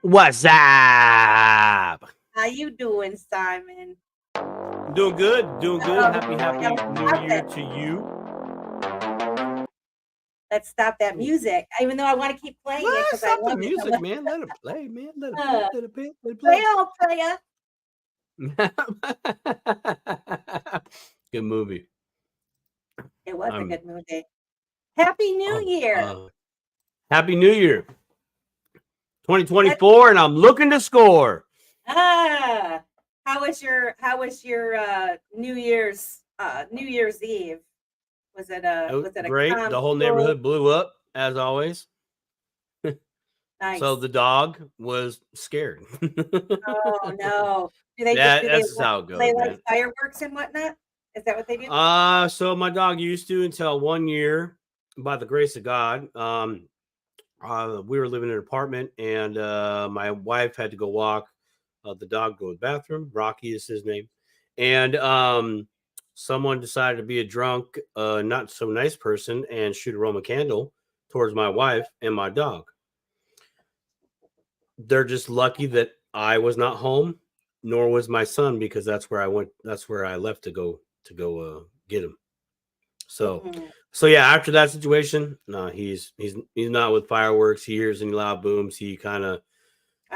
What's up? How you doing, Simon? Doing good. Doing good. Happy New Stop Year it. to you. Let's stop that music. Even though I want to keep playing it Let's because I stop the love it so music, much. man. Let it play, man. Let it Uh, play. Let it play. Play on, player. Good movie. It was a good movie. Happy New Year. Happy New Year. 2024, and I'm looking to score. How was your New Year's Eve? Was it a great? calm, The whole neighborhood blew up as always. Nice. So the dog was scared. Oh no! That's how it goes. They man. like fireworks and whatnot. Is that what they do? So my dog used to until 1 year, by the grace of God. We were living in an apartment, and my wife had to go walk the dog to the bathroom. Rocky is his name, and someone decided to be a drunk, not so nice person and shoot a Roman candle towards my wife and my dog. They're just lucky that I was not home, nor was my son, because that's where I went. That's where I left to go get him. So yeah, after that situation, no, he's not with fireworks. He hears any loud booms. He kind of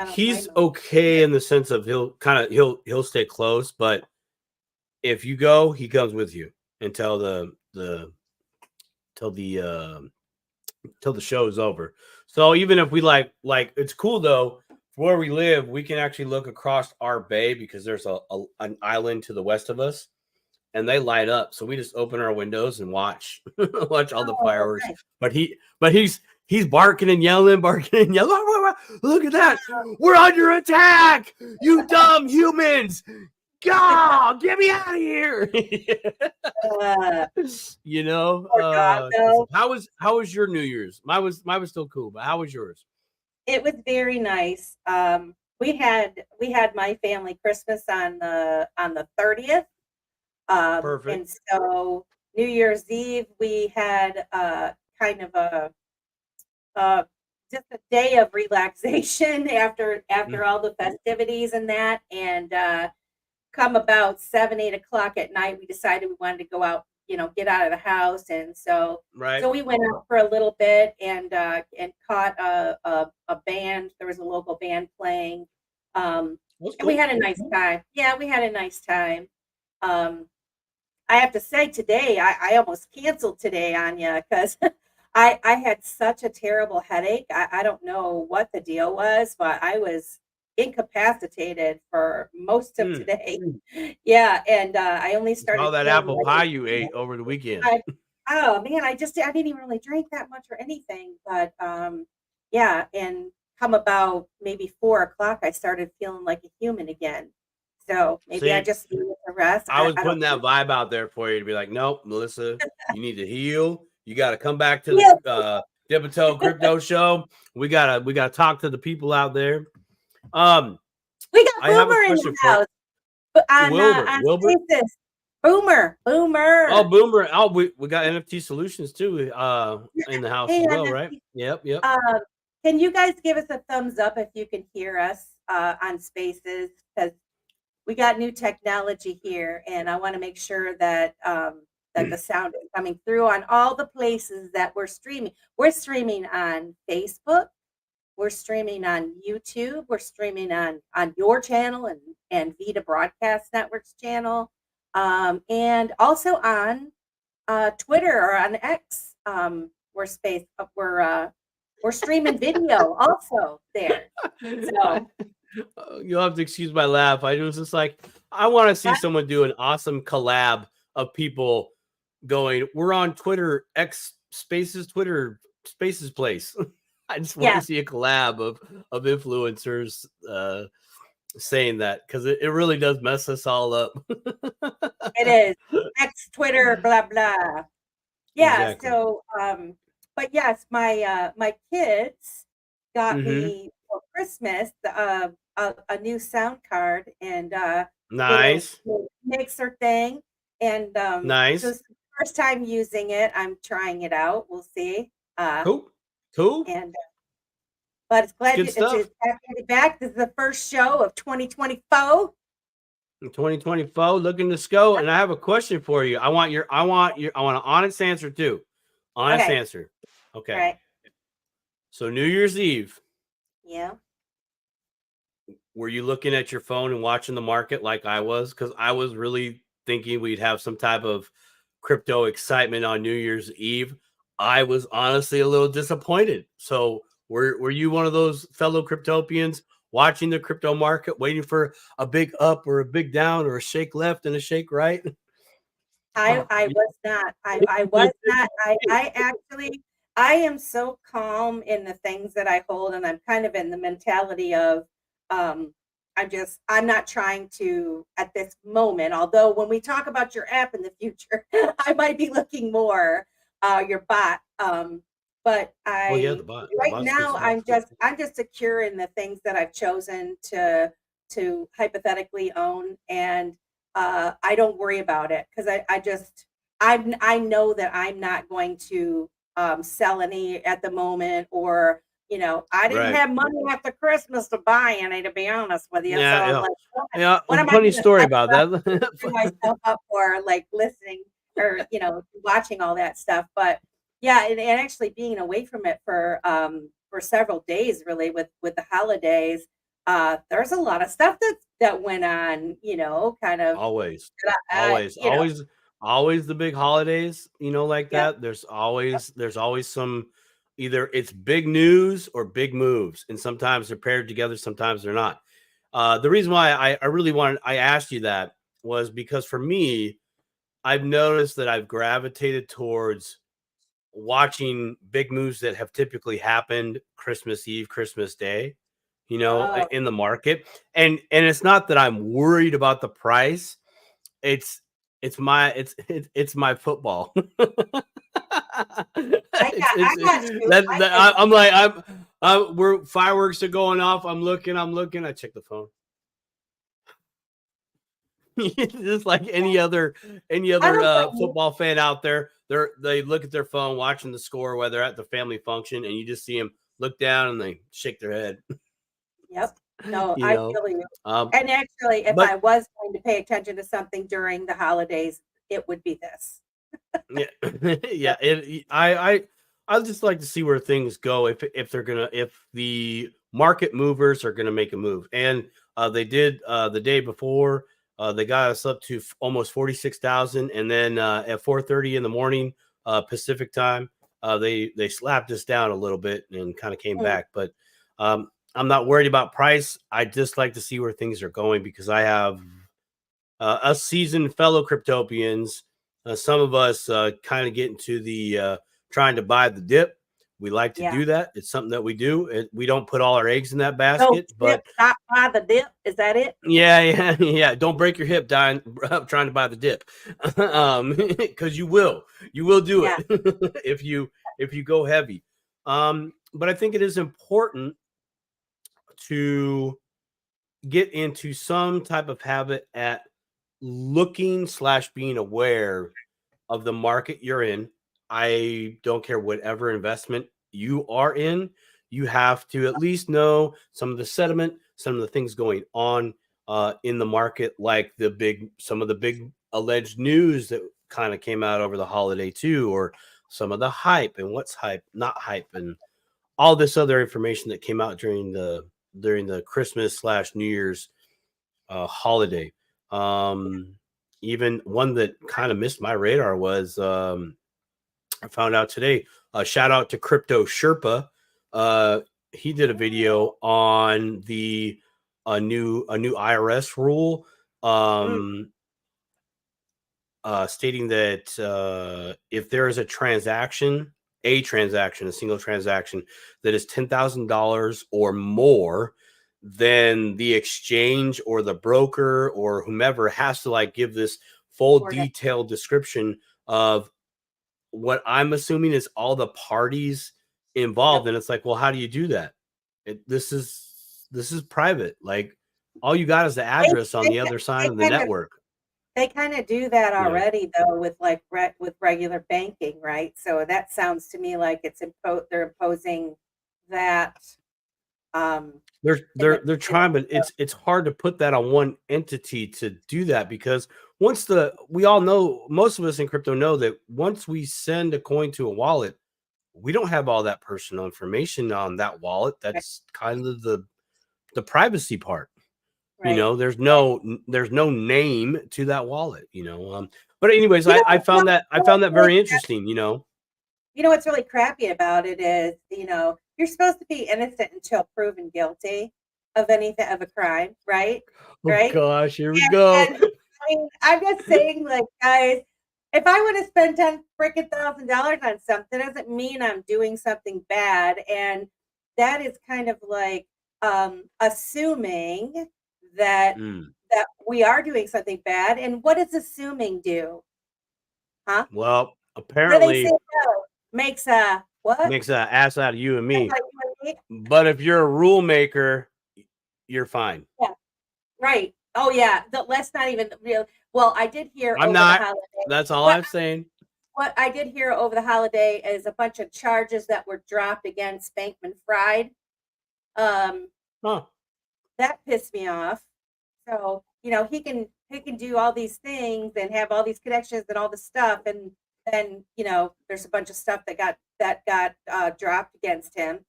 he's okay in the sense of he'll stay close, but if you go, he comes with you until the show is over. So even if we like it's cool though. Where we live, we can actually look across our bay because there's an island to the west of us. And they light up, so we just open our windows and watch all the fireworks. Nice. But he's barking and yelling. Look at that! We're under attack! You dumb humans! God, get me out of here! How was your New Year's? Mine was still cool, but how was yours? It was very nice. We had my family Christmas on the 30th. Perfect. And so New Year's Eve, we had kind of just a day of relaxation after all the festivities and that. And come about 7-8 o'clock at night, we decided we wanted to go out, get out of the house. And so we went out for a little bit and caught a band. There was a local band playing. And we had a nice time. Yeah, we had a nice time. I have to say today, I almost canceled today, Anya, because I had such a terrible headache. I don't know what the deal was, but I was incapacitated for most of today. Yeah, and I only started. All that apple pie you ate over the weekend. Oh man, I didn't even really drink that much or anything, but yeah, and come about maybe 4 o'clock, I started feeling like a human again. So maybe I just needed to rest. I was putting that vibe out there for you to be like, nope, Melissa, you need to heal. You got to come back to the Dipito Crypto Show. We gotta talk to the people out there. We got Boomer in the house. Wilbur. Boomer. Oh, Boomer. Oh, we got NFT Solutions too in the house as well, right? Yep. Can you guys give us a thumbs up if you can hear us on Spaces? Because we got new technology here, and I want to make sure that that the sound is coming through on all the places that we're streaming. We're streaming on Facebook. We're streaming on YouTube. We're streaming on your channel and Vita Broadcast Network's channel, and also on Twitter or on X. We're streaming video also there. So. You'll have to excuse my laugh. I was just like, I want to see someone do an awesome collab of people going, we're on Twitter, X Spaces, Twitter Spaces Place. I just want to see a collab of influencers saying that, because it really does mess us all up. It is. X, Twitter, blah, blah. Yeah, exactly. So, but yes, my kids got me for Christmas a new sound card and nice mixer thing, and nice. So it's the first time using it. I'm trying it out. We'll see. Cool. And But it's glad good it's stuff. happy to be back. This is the first show of 2024. In 2024, looking to go. And I have a question for you. I want an honest answer too. Honest Okay. answer. Okay. Right. So New Year's Eve, Yeah. were you looking at your phone and watching the market like I was? Because I was really thinking we'd have some type of crypto excitement on New Year's Eve. I was honestly a little disappointed. So were you one of those fellow cryptopians watching the crypto market, waiting for a big up or a big down or a shake left and a shake right? I was not. I was not. I actually I am so calm in the things that I hold, and I'm kind of in the mentality of um I'm not trying to at this moment, although when we talk about your app in the future, I might be looking more your bot. But Oh yeah, I the right bot's good now stuff. I'm just secure in the things that I've chosen to hypothetically own, and I don't worry about it because I know that I'm not going to sell any at the moment, or I didn't Right. have money after Christmas to buy any, to be honest with you. So Yeah, I'm yeah. like, Yeah, what am I funny going to story set about that. myself up for, like listening or watching all that stuff? But yeah, and actually being away from it for several days, really, with the holidays, there's a lot of stuff that went on, kind of Always, that always, always, always the big holidays, like yeah, that. There's always some, either it's big news or big moves, and sometimes they're paired together, sometimes they're not. The reason why I asked you that was because for me, I've noticed that I've gravitated towards watching big moves that have typically happened Christmas Eve, Christmas Day, oh, in the market. And it's not that I'm worried about the price. It's it's my football. I got you. I'm like we're fireworks are going off. I'm looking. I check the phone. Just like any I other don't blame you. football fan out there, they look at their phone watching the score, whether at the family function, and you just see them look down and they shake their head. Yep. No, you I know, feel you. um, And actually, if I but was going to pay attention to something during the holidays, it would be this. yeah, yeah. I just like to see where things go if the market movers are gonna make a move, and they did the day before. They got us up to almost 46,000, and then at 4:30 in the morning Pacific time, they slapped us down a little bit and kind of came Mm, back. But I'm not worried about price. I just like to see where things are going because I have us seasoned fellow cryptopians, some of us kind of get into the trying to buy the dip. We like to yeah. do that. It's something that we do. We don't put all our eggs in that So basket, dip, but stop by the dip. Is that it? yeah, yeah, yeah. Don't break your hip dying trying to buy the dip, because you will do Yeah. it if you go heavy. But I think it is important to get into some type of habit at looking slash being aware of the market you're in. I don't care whatever investment you are in, you have to at least know some of the sentiment, some of the things going on in the market, like some of the big alleged news that kind of came out over the holiday too, or some of the hype and what's hype, not hype, and all this other information that came out during the Christmas slash New Year's holiday. Um, Even one that kind of missed my radar was I found out today. Shout out to Crypto Sherpa. He did a video on the a new IRS rule, Mm, um, stating that if there is a single transaction that is $10,000 or more, then the exchange or the broker or whomever has to like give this full or that- detailed description of what I'm assuming is all the parties involved. Yep. And it's like, well, how do you do that? This is private. Like all you got is the They, address on they, the other side they of the kind of network. they kind of do that You know, already though with like with regular banking, right? So that sounds to me like they're imposing that They're trying, but it's hard to put that on one entity to do that, because we all know, most of us in crypto know that once we send a coin to a wallet, we don't have all that personal information on that wallet. That's kind of the privacy part. Right. There's no name to that wallet. But anyways, I found that very interesting. What's really crappy about it is, you're supposed to be innocent until proven guilty of anything, of a crime, right? Oh Right? gosh, here we go. And I'm just saying, like, guys, if I would have spent $10,000 on something, doesn't mean I'm doing something bad. And that is kind of like assuming that we are doing something bad. And what does assuming do? Huh? Well, What do they apparently say? No, makes a what? makes an ass out of you and me. Like, you know what I mean? But if you're a rule maker, you're fine. Yeah. Right. Oh yeah. Let's not even real. Well, I did hear I'm over not. the holiday. That's all I'm saying. What I did hear over the holiday is a bunch of charges that were dropped against Bankman-Fried. That pissed me off. So, he can do all these things and have all these connections and all this stuff, and then, there's a bunch of stuff that got dropped against him.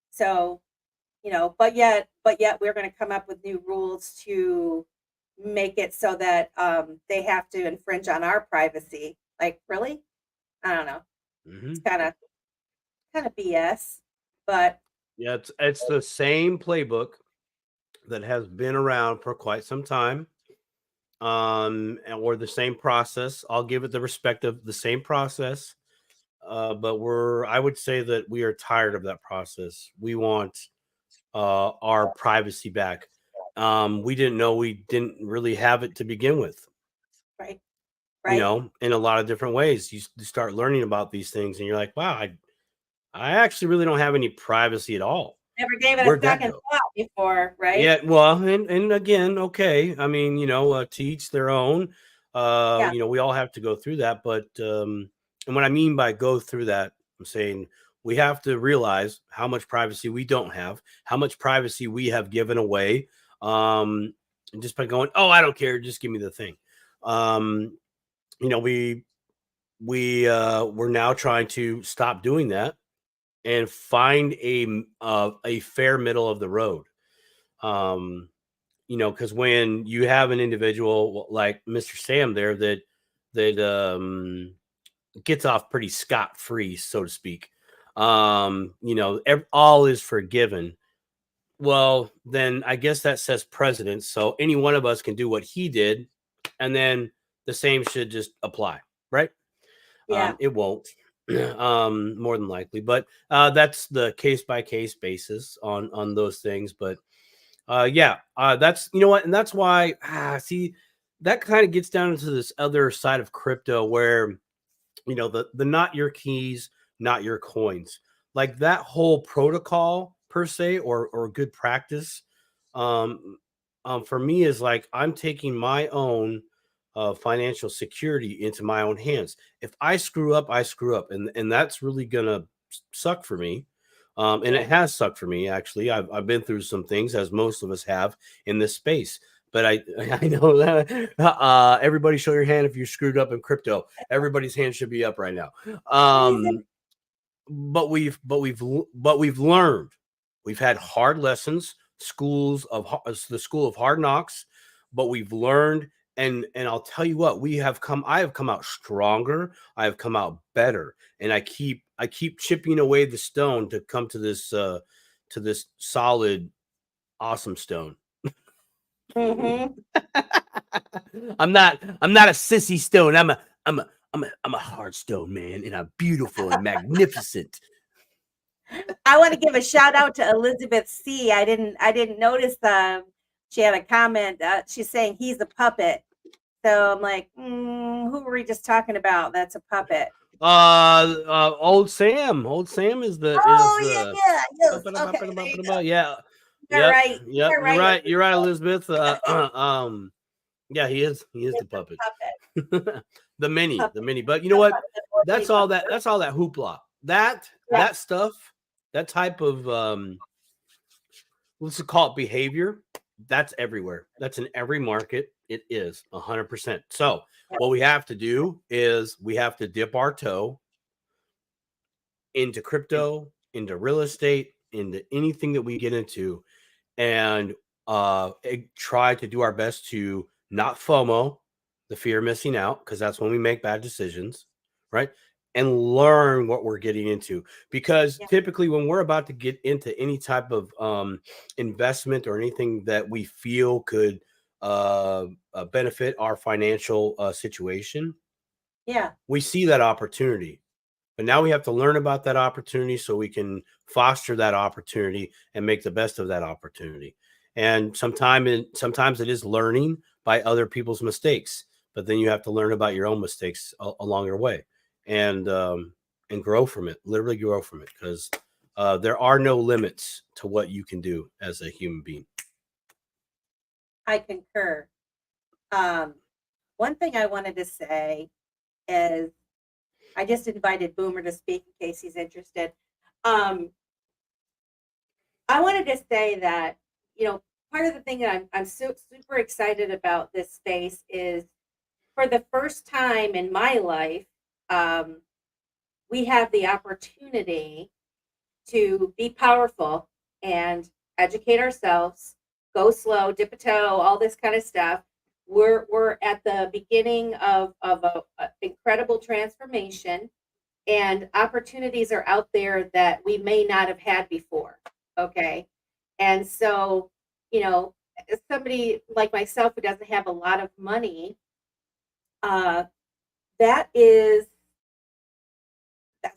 So, but yet we're going to come up with new rules to make it so that they have to infringe on our privacy. Like, really? I don't know. It's kind of BS, but yeah, it's the same playbook that has been around for quite some time, or the same process. I'll give it the respect of the same process, but I would say that we are tired of that process. We want our privacy back. We didn't know we didn't really have it to begin with. Right. In a lot of different ways. You start learning about these things, and you're like, wow, I actually really don't have any privacy at all. Never gave it a second thought before, right? Yeah, well, and again, okay. I mean, to each their own. We all have to go through that, but and what I mean by go through that, I'm saying we have to realize how much privacy we don't have, how much privacy we have given away, and just by going, oh, I don't care, just give me the thing. We're now trying to stop doing that and find a fair middle of the road. Because when you have an individual like Mr. Sam there that gets off pretty scot-free, so to speak, all is forgiven. Well, then I guess that sets precedence. So any one of us can do what he did, and then the same should just apply, right? Yeah. It won't, more than likely, but that's the case-by-case basis on those things. But that's, what, and that's why, see, that kind of gets down into this other side of crypto where, the not your keys, not your coins, like that whole protocol per se, or good practice, for me is like, I'm taking my own financial security into my own hands. If I screw up, I screw up, and that's really gonna suck for me. And it has sucked for me, actually. I've been through some things, as most of us have in this space. But I know that everybody show your hand if you're screwed up in crypto. Everybody's hand should be up right now. But we've learned. We've had hard lessons, the school of hard knocks, but we've learned. And I'll tell you what, I have come out stronger. I have come out better. And I keep chipping away the stone to come to this solid, awesome stone. Mm-hmm. I'm not a sissy stone. I'm a hard stone, man, and I'm beautiful and magnificent. I want to give a shout out to Elizabeth C. I didn't notice she had a comment. She's saying he's a puppet. So I'm like, who were we just talking about? That's a puppet. Old Sam. Old Sam is the. Yes. Okay, yeah. You're right. Yep. You're right. You're right, Elizabeth. Yeah, he is the puppet. the mini. But you know what? That's all that hoopla. That stuff, that type of let's call it behavior. That's everywhere. That's in every market. It is 100%. So what we have to do is we have to dip our toe into crypto, into real estate, into anything that we get into, and try to do our best to not FOMO, the fear of missing out, because that's when we make bad decisions, right? And learn what we're getting into. Because typically when we're about to get into any type of investment or anything that we feel could benefit our financial situation, we see that opportunity. But now we have to learn about that opportunity so we can foster that opportunity and make the best of that opportunity. And sometimes it is learning by other people's mistakes, but then you have to learn about your own mistakes along your way, and grow from it. Literally grow from it, because there are no limits to what you can do as a human being. I concur. One thing I wanted to say is, I just invited Boomer to speak in case he's interested. I wanted to say that, part of the thing that I'm super excited about this space is, for the first time in my life, we have the opportunity to be powerful and educate ourselves, go slow, dip a toe, all this kind of stuff. We're at the beginning of a incredible transformation, and opportunities are out there that we may not have had before. Okay. And so, somebody like myself who doesn't have a lot of money, that's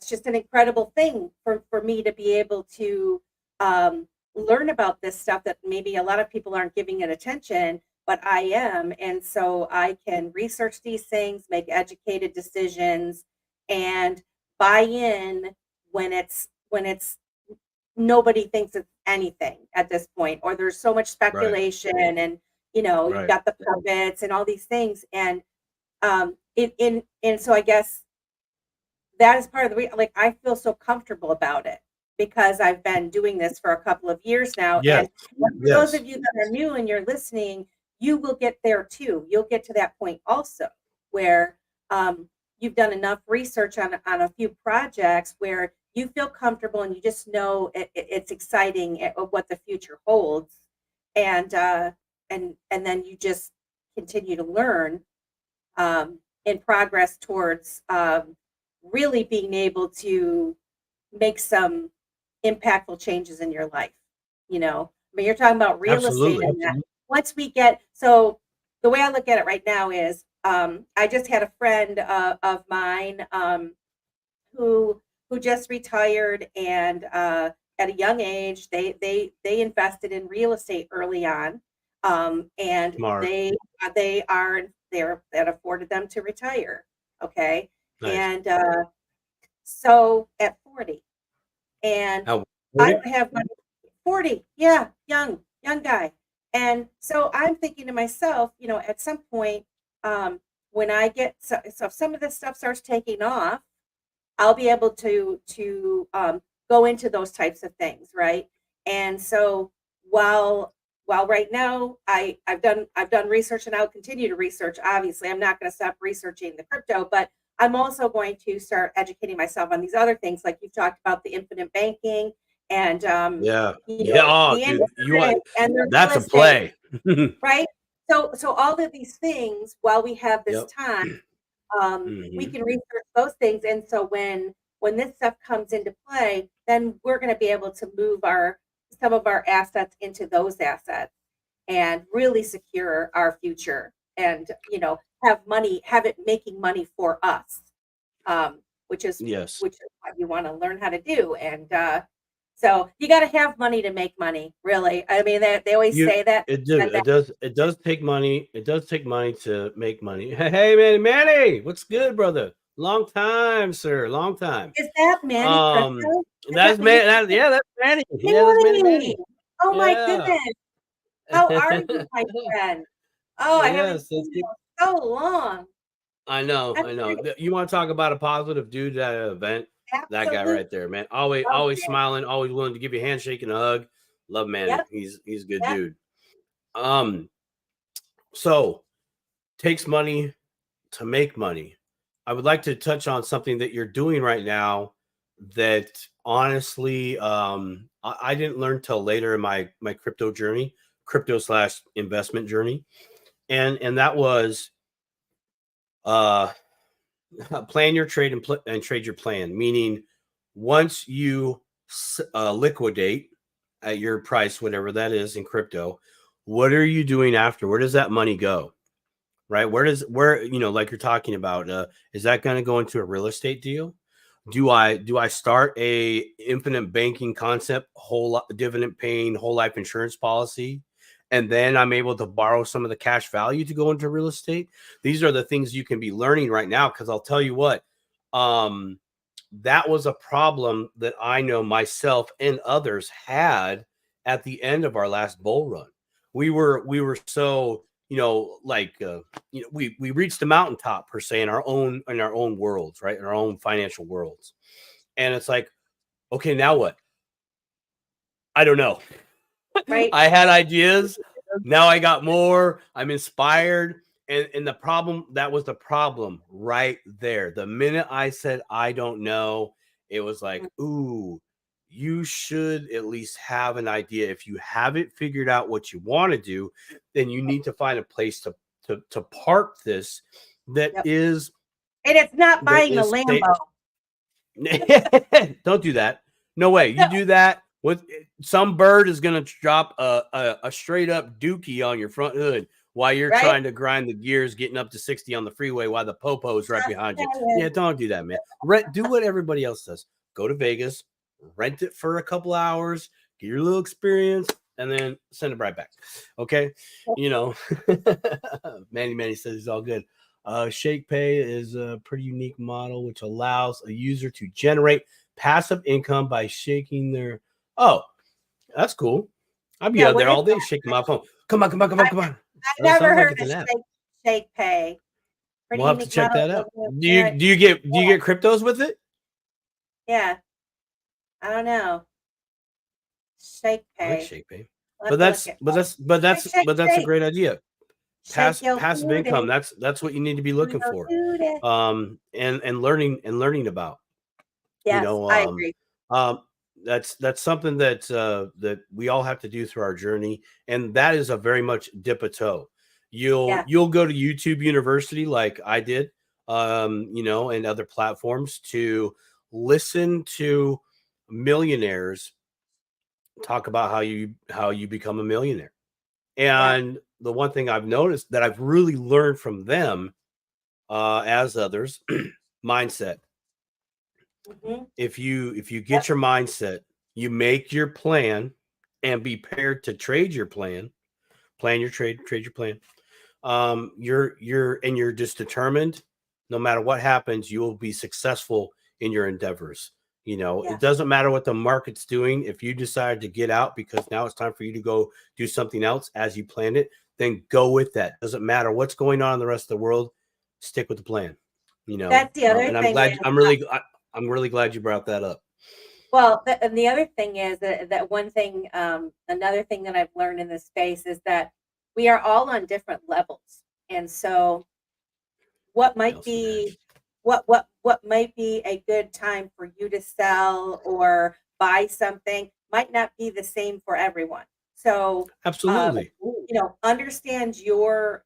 just an incredible thing for me to be able to learn about this stuff that maybe a lot of people aren't giving it attention, but I am. And so I can research these things, make educated decisions, and buy in when it's nobody thinks it's anything at this point, or there's so much speculation, right. And you've got the puppets and all these things. And and so I guess that is part of the reason, like, I feel so comfortable about it, because I've been doing this for a couple of years now. Yes. And for those of you that are new and you're listening, you will get there too. You'll get to that point also, where you've done enough research on a few projects where you feel comfortable and you just know it's exciting what the future holds, and then you just continue to learn in progress towards really being able to make some impactful changes in your life. You're talking about real estate, and that. Once we get, so the way I look at it right now is, I just had a friend of mine who just retired, and at a young age they invested in real estate early on, and Smart. that afforded them to retire. Okay. Nice. And so at 40, and I don't have money. 40, yeah, young guy. And so I'm thinking to myself, at some point, when I get, so if some of this stuff starts taking off, I'll be able to go into those types of things, right? And so while right now I've done research, and I'll continue to research. Obviously, I'm not going to stop researching the crypto, but I'm also going to start educating myself on these other things, like you've talked about, the infinite banking, and that's a play. Right? So all of these things, while we have this time, we can research those things. And so when this stuff comes into play, then we're going to be able to move some of our assets into those assets and really secure our future, and have it making money for us, which is what you want to learn how to do. And so you got to have money to make money, really. I mean, they always say that. It does take money. It does take money to make money. Hey, Manny, what's good, brother? Long time, sir. Long time. Is that Manny? That's Manny. That's Manny. Yeah, that's Manny. Oh my goodness! How are you, my friend? Oh, I haven't seen you in so long. I know. You want to talk about a positive dude at an event? Absolutely. That guy right there, man. Always smiling, always willing to give you a handshake and a hug. Love Manny. Yep. He's a good Yep. dude. So takes money to make money. I would like to touch on something that you're doing right now that honestly I didn't learn till later in my crypto journey, crypto/investment journey, and that was uh plan your trade and trade your plan. Meaning, once you liquidate at your price, whatever that is in crypto, what are you doing after? Where does that money go? Right? Where like you're talking about, is that going to go into a real estate deal? Do I start a infinite banking concept, whole dividend paying whole life insurance policy, and then I'm able to borrow some of the cash value to go into real estate? These are the things you can be learning right now, because I'll tell you what, that was a problem that I know myself and others had at the end of our last bull run. We were so, we reached the mountaintop per se in our own worlds, right? In our own financial worlds. And it's like, okay, now what? I don't know. Right. I had ideas. Now I got more. I'm inspired. And that was the problem right there. The minute I said, I don't know, it was like, ooh, you should at least have an idea. If you haven't figured out what you want to do, then you need to find a place to park this that Yep. is. And it's not buying the Lambo. Don't do that. No way. You do that, with some bird is going to drop a straight up dookie on your front hood while you're trying to grind the gears, getting up to 60 on the freeway while the popo's right behind you. Yeah, don't do that, man. Do what everybody else does. Go to Vegas, rent it for a couple hours, get your little experience, and then send it right back. Okay. Manny says he's all good. Shake Pay is a pretty unique model which allows a user to generate passive income by shaking their. Oh, that's cool. I'd be out there all day shaking my phone. Come on. I never heard of Shake Pay. We'll have to check that out. Do you get cryptos with it? Yeah. I don't know. Shake Pay. I like Shake Pay. But that's a great idea. Passive income. That's what you need to be looking for. And learning about. Yes, I agree. That's something that we all have to do through our journey, and that is a very much dip a toe. You'll go to YouTube University like I did, and other platforms to listen to millionaires talk about how you become a millionaire. And the one thing I've noticed that I've really learned from them, as others, mindset. Mm-hmm. If you get your mindset, you make your plan, and be prepared to trade your plan your trade your plan. You're just determined. No matter what happens, you will be successful in your endeavors. It doesn't matter what the market's doing. If you decide to get out because now it's time for you to go do something else as you planned it, then go with that. Doesn't matter what's going on in the rest of the world. Stick with the plan. That's the other thing. I'm really glad you brought that up. Well, and the other thing is that one thing, another thing that I've learned in this space is that we are all on different levels, and so what might be a good time for you to sell or buy something might not be the same for everyone. So absolutely, understand your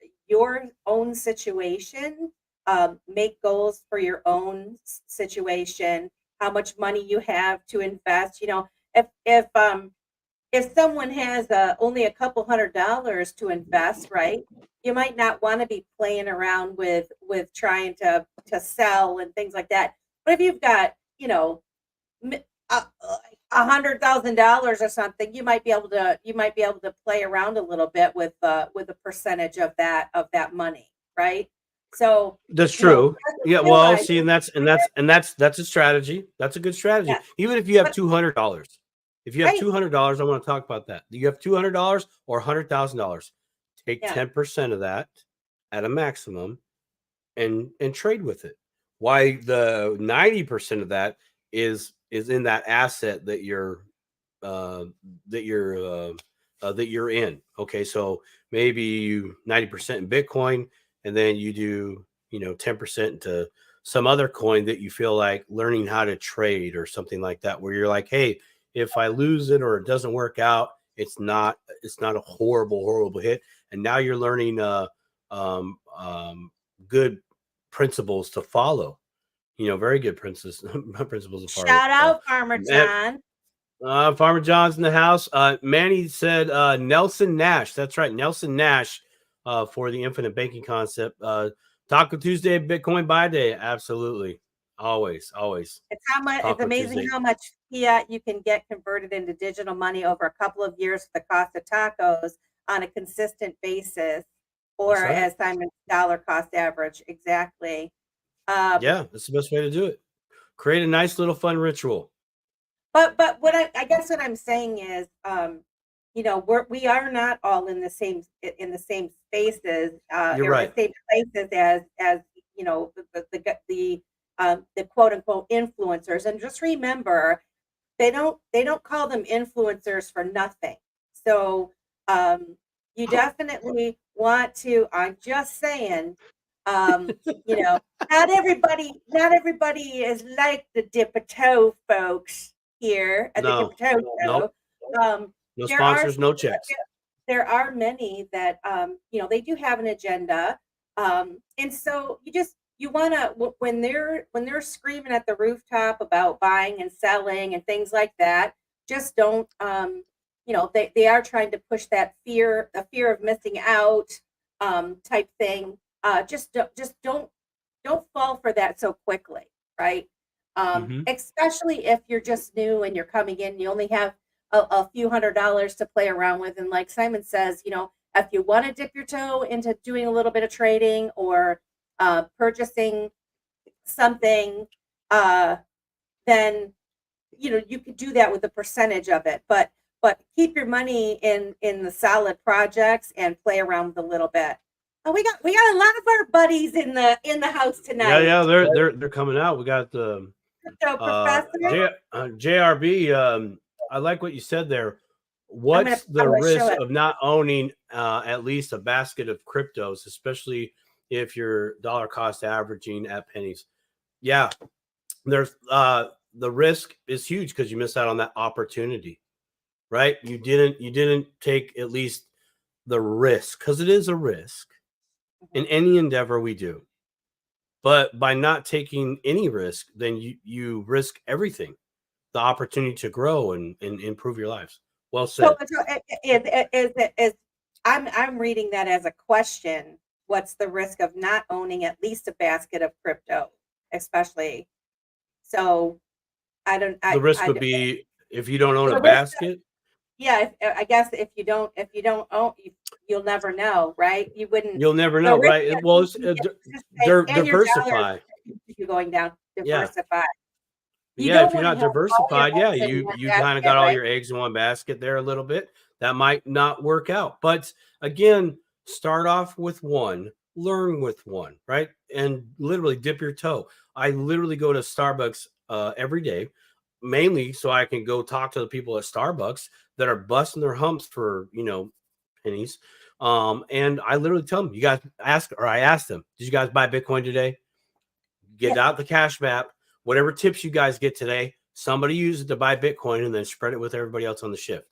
own situation, make goals for your own situation, how much money you have to invest. If someone has only a couple $100 to invest, right? You might not want to be playing around with trying to sell and things like that. But if you've got, $100,000 or something, you might be able to play around a little bit with a percentage of that money, right? So that's true. Well, see, and that's a strategy. That's a good strategy. Yeah. Even if you have $200, if you have $200, I want to talk about that. Do you have $200 or $100,000? Take 10% of that at a maximum, and trade with it. Why the 90% of that is in that asset that you're that you're in. Okay, so maybe you 90% in Bitcoin, and then you do 10% into some other coin that you feel like learning how to trade or something like that, where you're like, hey, if I lose it or it doesn't work out, it's not a horrible hit, and now you're learning um, um, good principles to follow. Very good principles to follow. Shout out Farmer John. Farmer John's in the house. Manny said Nelson Nash. That's right, Nelson Nash, for the infinite banking concept. Taco Tuesday, Bitcoin buy day. Absolutely, always. It's Taco it's amazing Tuesday. how much fiat you can get converted into digital money over a couple of years for the cost of tacos on a consistent basis, or That's right. as Simon's dollar cost average. Exactly. Yeah, that's the best way to do it. Create a nice little fun ritual. But what I guess what I'm saying is, we are not all in the same spaces, You're or right. the same places as the quote unquote influencers. And just remember, they don't call them influencers for nothing. So you definitely want to. I'm just saying, not everybody is like the Dipper Toe folks here at the No, Dipper Toe nope. Show. No There are sponsors, no checks. there are many that they do have an agenda, and so you want to, when they're screaming at the rooftop about buying and selling and things like that, just don't, they are trying to push that the fear of missing out, type thing. Just don't fall for that so quickly, right? Mm-hmm. Especially if you're just new and you're coming in, you only have a few $100s to play around with. And like Simon says, if you want to dip your toe into doing a little bit of trading or purchasing something, then you could do that with a percentage of it. But keep your money in the solid projects and play around with a little bit. Oh, we got a lot of our buddies in the house tonight. Yeah, they're coming out. We got the Professor JRB. I like what you said there. What's the risk of not owning at least a basket of cryptos, especially if you're dollar cost averaging at pennies? Yeah, there's the risk is huge because you miss out on that opportunity, right? You didn't take at least the risk, because it is a risk in any endeavor we do. But by not taking any risk, then you risk everything, the opportunity to grow and improve your lives. Well said. So I'm reading that as a question. What's the risk of not owning at least a basket of crypto, especially? So The risk would be if you don't own a basket. Yeah, I guess if you don't own, you'll never know, right? You'll never know, right? Well, it's diversify. You going down, diversify. Yeah, if you're not diversified, you kind of got all your eggs in one basket there a little bit. That might not work out. But again, start off with one, learn with one, right? And literally dip your toe. I literally go to Starbucks every day, mainly so I can go talk to the people at Starbucks that are busting their humps for, pennies. And I literally tell them, I ask them, did you guys buy Bitcoin today? Get out the cash map. Whatever tips you guys get today, somebody use it to buy Bitcoin and then spread it with everybody else on the shift.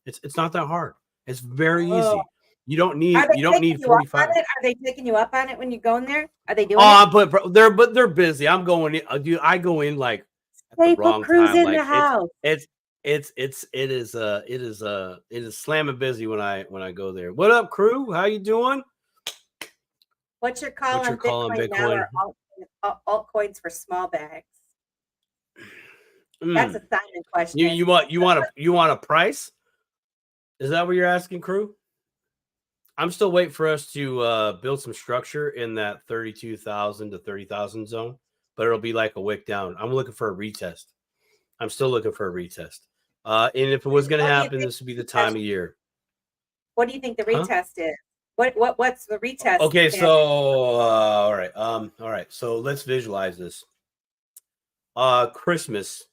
It's not that hard. It's very easy. You don't need 45. Are they taking you up on it when you go in there? Are they doing it? But they're busy. I'm going in, dude. I go in like at the wrong Crew's time. in the house. It is slamming busy when I go there. What up, crew? How you doing? What's your call on Bitcoin now, or altcoins for small bags? That's a Simon question. You want a price? Is that what you're asking, crew? I'm still waiting for us to build some structure in that 32,000 to 30,000 zone, but it'll be like a wick down. I'm looking for a retest. I'm still looking for a retest. And if it was going to happen, this would be the time of year. What do you think the retest is? What's the retest? Okay, so all right. So let's visualize this. Christmas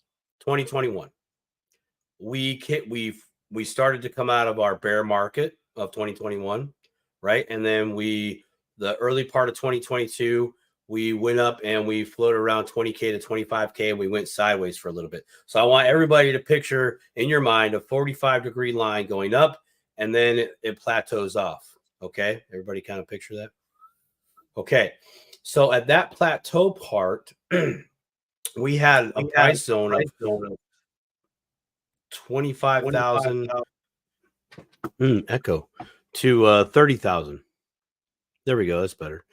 2021. we started to come out of our bear market of 2021, right? And then the early part of 2022, we went up and we floated around 20K to 25K, and we went sideways for a little bit. So I want everybody to picture in your mind a 45-degree line going up, and then it plateaus off. Okay, everybody kind of picture that. Okay, so at that plateau part, we had a price zone of 25,000 echo to 30,000. There we go. That's better.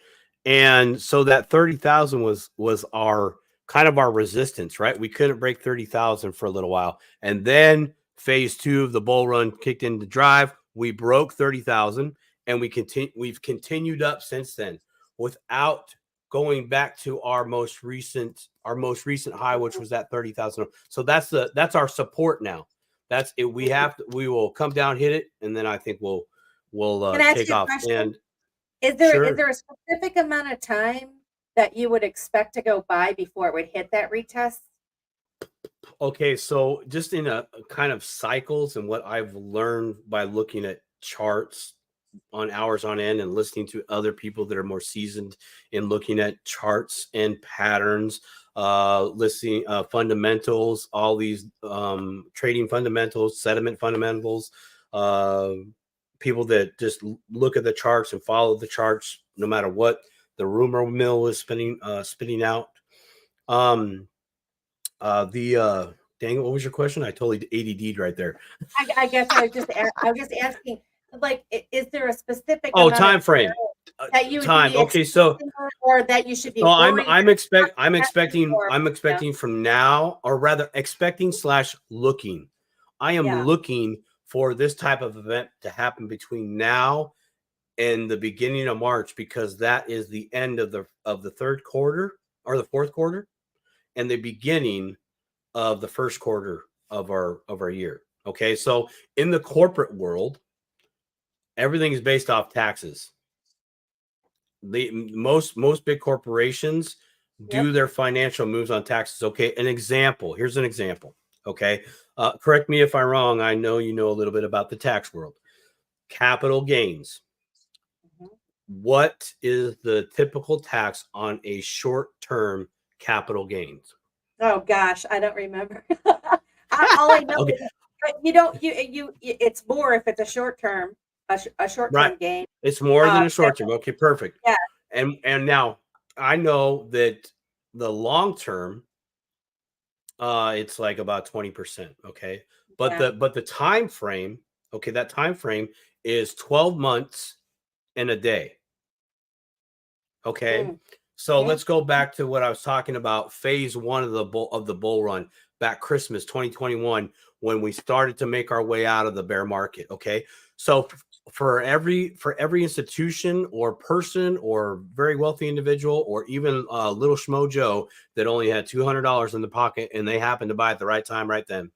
And so that 30,000 was our kind of our resistance, right? We couldn't break 30,000 for a little while. And then phase 2 of the bull run kicked into drive. We broke 30,000, and we've continued up since then without going back to our most recent high, which was at 30,000. So that's our support now. That's it. We will come down, hit it, and then I think we'll take off. And is there a specific amount of time that you would expect to go by before it would hit that retest? Okay, so just in a kind of cycles, and what I've learned by looking at charts on hours on end and listening to other people that are more seasoned in looking at charts and patterns, listening fundamentals, all these trading fundamentals, sediment fundamentals, people that just look at the charts and follow the charts no matter what the rumor mill is spinning out. Dang, what was your question? I totally ADD'd right there. I guess I was just asking, like, is there a specific time frame that you time? Okay, so or that you should be. So I'm expecting from now, or rather expecting / looking. I am looking for this type of event to happen between now and the beginning of March, because that is the end of the third quarter or the fourth quarter, and the beginning of the first quarter of our year. Okay, so in the corporate world, everything is based off taxes. Most big corporations do their financial moves on taxes. Okay, here's an example. Okay, correct me if I'm wrong. I know you know a little bit about the tax world. Capital gains. What is the typical tax on a short-term capital gains? Oh gosh, I don't remember. All I know is it's more if it's a short-term. A short-term gain. It's more than a short-term. Okay, perfect. Yeah. And now I know that the long-term, it's like about 20%. Okay, but the time frame, okay, that time frame is 12 months and a day. Okay, so let's go back to what I was talking about. Phase 1 of the bull run back Christmas 2021, when we started to make our way out of the bear market. Okay, so for every institution or person or very wealthy individual, or even little schmo Joe that only had $200 in the pocket and they happened to buy at the right time right then,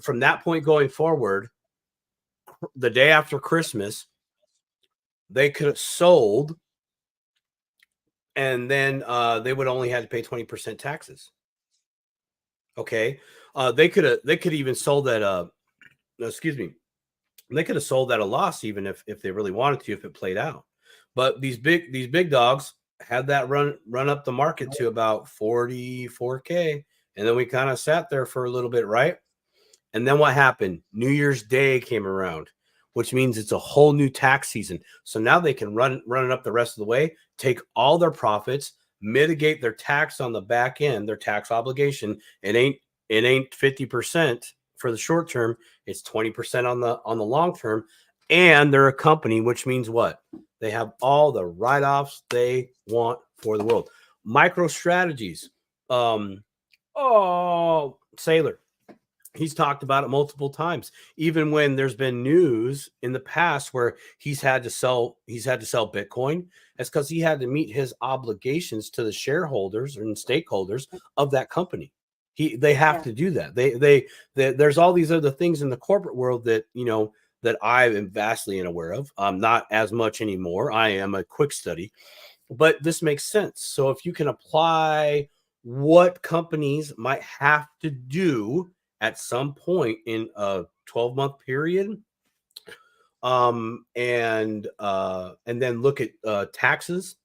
from that point going forward, the day after Christmas, they could have sold, and then they would only have to pay 20% taxes. Okay, they could even sold at they could have sold at a loss, even if they really wanted to, if it played out. But these big dogs had that run up the market to about 44K, and then we kind of sat there for a little bit, right? And then what happened? New Year's Day came around, which means it's a whole new tax season. So now they can run it up the rest of the way, take all their profits, mitigate their tax on the back end, their tax obligation. It ain't 50% for the short term. It's 20% on the long term. And they're a company, which means what? They have all the write-offs they want for the world. Micro strategies. Sailor, he's talked about it multiple times. Even when there's been news in the past where he's had to sell Bitcoin, that's because he had to meet his obligations to the shareholders and stakeholders of that company. They have to do that. They there's all these other things in the corporate world that that I am vastly unaware of. Not as much anymore. I am a quick study, but this makes sense. So if you can apply what companies might have to do at some point in a 12-month period. And then look at taxes.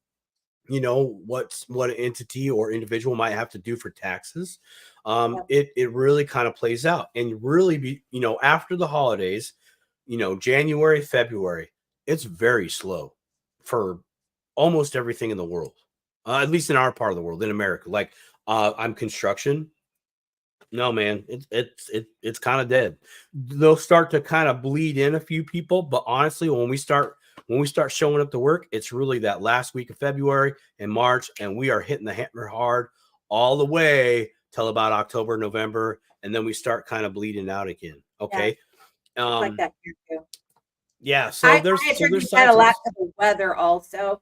You know, what an entity or individual might have to do for taxes. It really kind of plays out, and really be, you know, after the holidays, you know, January, February, it's very slow for almost everything in the world, at least in our part of the world, in America. Like, I'm construction. No, man, it's kind of dead. They'll start to kind of bleed in a few people, but honestly, when we start showing up to work, it's really that last week of February and March, and we are hitting the hammer hard all the way till about October, November, and then we start kind of bleeding out again. Okay. It's like that here too. Yeah. So I there's attribute that a lot to the weather also.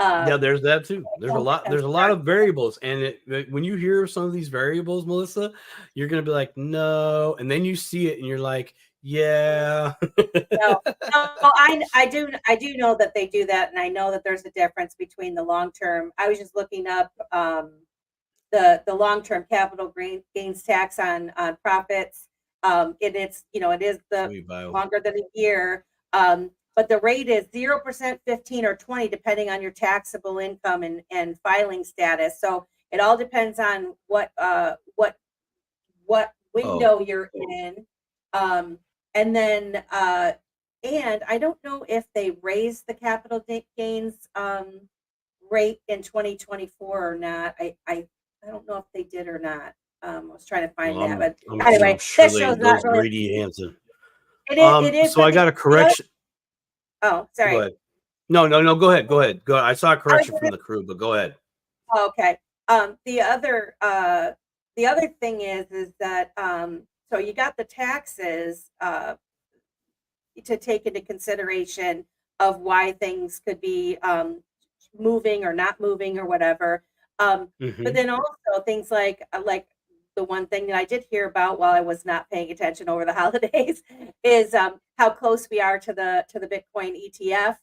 Yeah, there's that too. There's a lot of variables, and when you hear some of these variables, Melissa, you're gonna be like, no, and then you see it, and you're like, yeah. No, I do know that they do that, and I know that there's a difference between the long term. I was just looking up the long term capital gains tax on profits. It's, you know, it is the longer than a year. But the rate is 0%, 15, or 20, depending on your taxable income and filing status. So it all depends on what window you're in. And then and I don't know if they raised the capital gains rate in 2024 or not. I don't know if they did or not. I was trying to find that, but anyway, sure that shows not really. Greedy Hanson. It is. So I got a correction. Oh, sorry. Go ahead. No. Go ahead. Go ahead. I saw a correction from the crew, but go ahead. Okay. The other thing is that so you got the taxes to take into consideration of why things could be moving or not moving or whatever. But then also things like the one thing that I did hear about while I was not paying attention over the holidays is how close we are to the Bitcoin ETF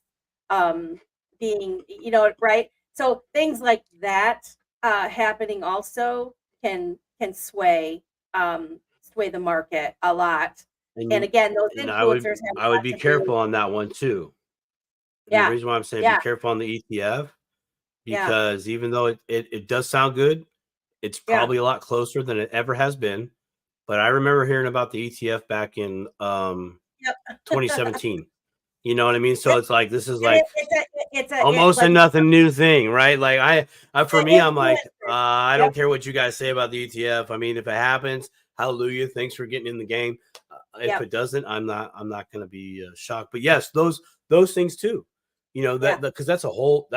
being, you know, right. So things like that happening also can sway the market a lot. And again, those influencers I would be careful on that one too. Yeah. The reason why I'm saying be careful on the ETF, because even though it does sound good, it's probably a lot closer than it ever has been. But I remember hearing about the ETF back in 2017. You know what I mean? So it's like, this is like it's almost a nothing new thing, right? Like for me, I'm like, I don't care what you guys say about the ETF. I mean, if it happens, hallelujah, thanks for getting in the game. If it doesn't, I'm not going to be shocked. But yes, those things too. You know, that because that's a whole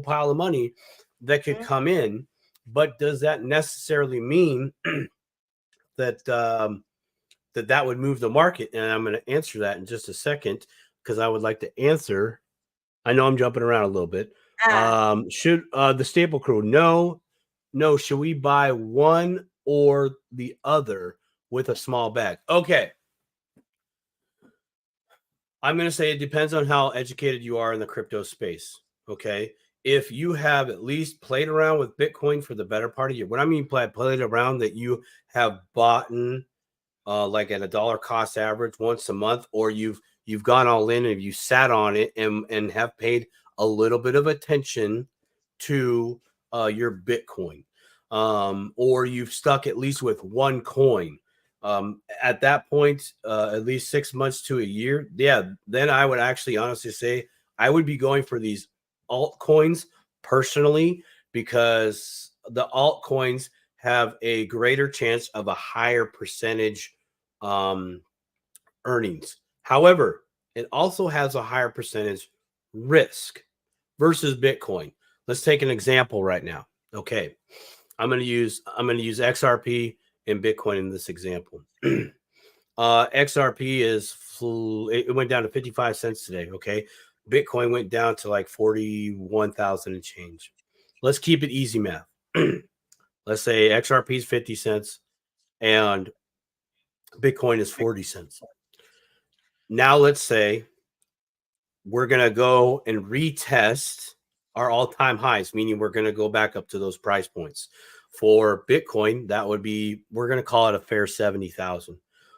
pile of money that could come in. But does that necessarily mean that that would move the market? And I'm going to answer that in just a second, because I would like to answer. I know I'm jumping around a little bit. Should the staple crew? No. Should we buy one or the other with a small bag? Okay. I'm going to say it depends on how educated you are in the crypto space. Okay. If you have at least played around with Bitcoin for the better part of your, what I mean played around, that you have bought like at $1 cost average once a month, or you've gone all in and you sat on it and have paid a little bit of attention to your Bitcoin, or you've stuck at least with one coin. At that point, at least 6 months to a year, then I would actually honestly say I would be going for these altcoins personally, because the altcoins have a greater chance of a higher percentage earnings. However, it also has a higher percentage risk versus Bitcoin. Let's take an example right now. Okay, I'm going to use XRP and Bitcoin in this example. XRP it went down to 55 cents today. Okay, Bitcoin went down to like 41,000 and change. Let's keep it easy math. Let's say XRP is 50 cents and Bitcoin is 40 cents. Now let's say we're going to go and retest our all-time highs, meaning we're going to go back up to those price points. For Bitcoin, that would be, we're going to call it a fair 70,000.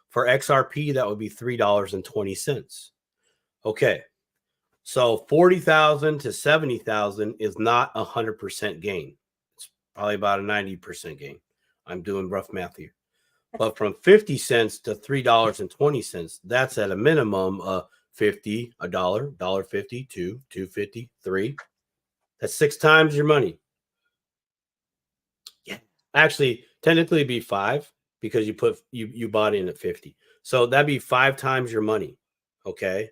For XRP, that would be $3.20. Okay. So 40,000 to 70,000 is not 100% gain. It's probably about a 90% gain. I'm doing rough math here. But from 50 cents to $3.20, that's at a minimum of 50, $1, $1.50, 2, 2.50, 3. That's 6 times your money. Yeah. Actually, technically it'd be 5 because you bought in at 50. So that'd be 5 times your money. Okay.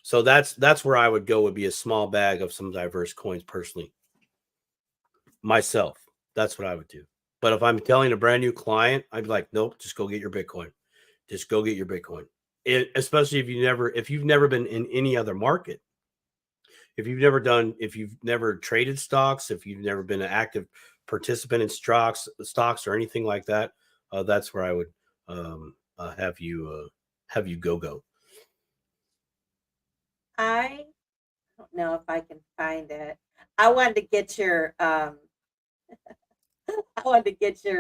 So that's where I would go, would be a small bag of some diverse coins personally. Myself. That's what I would do. But if I'm telling a brand new client, I'd be like, nope, just go get your Bitcoin. Just go get your Bitcoin. Especially if you've never been in any other market. If you've never traded stocks, if you've never been an active participant in stocks or anything like that, that's where I would have you go. I don't know if I can find it. I wanted to get your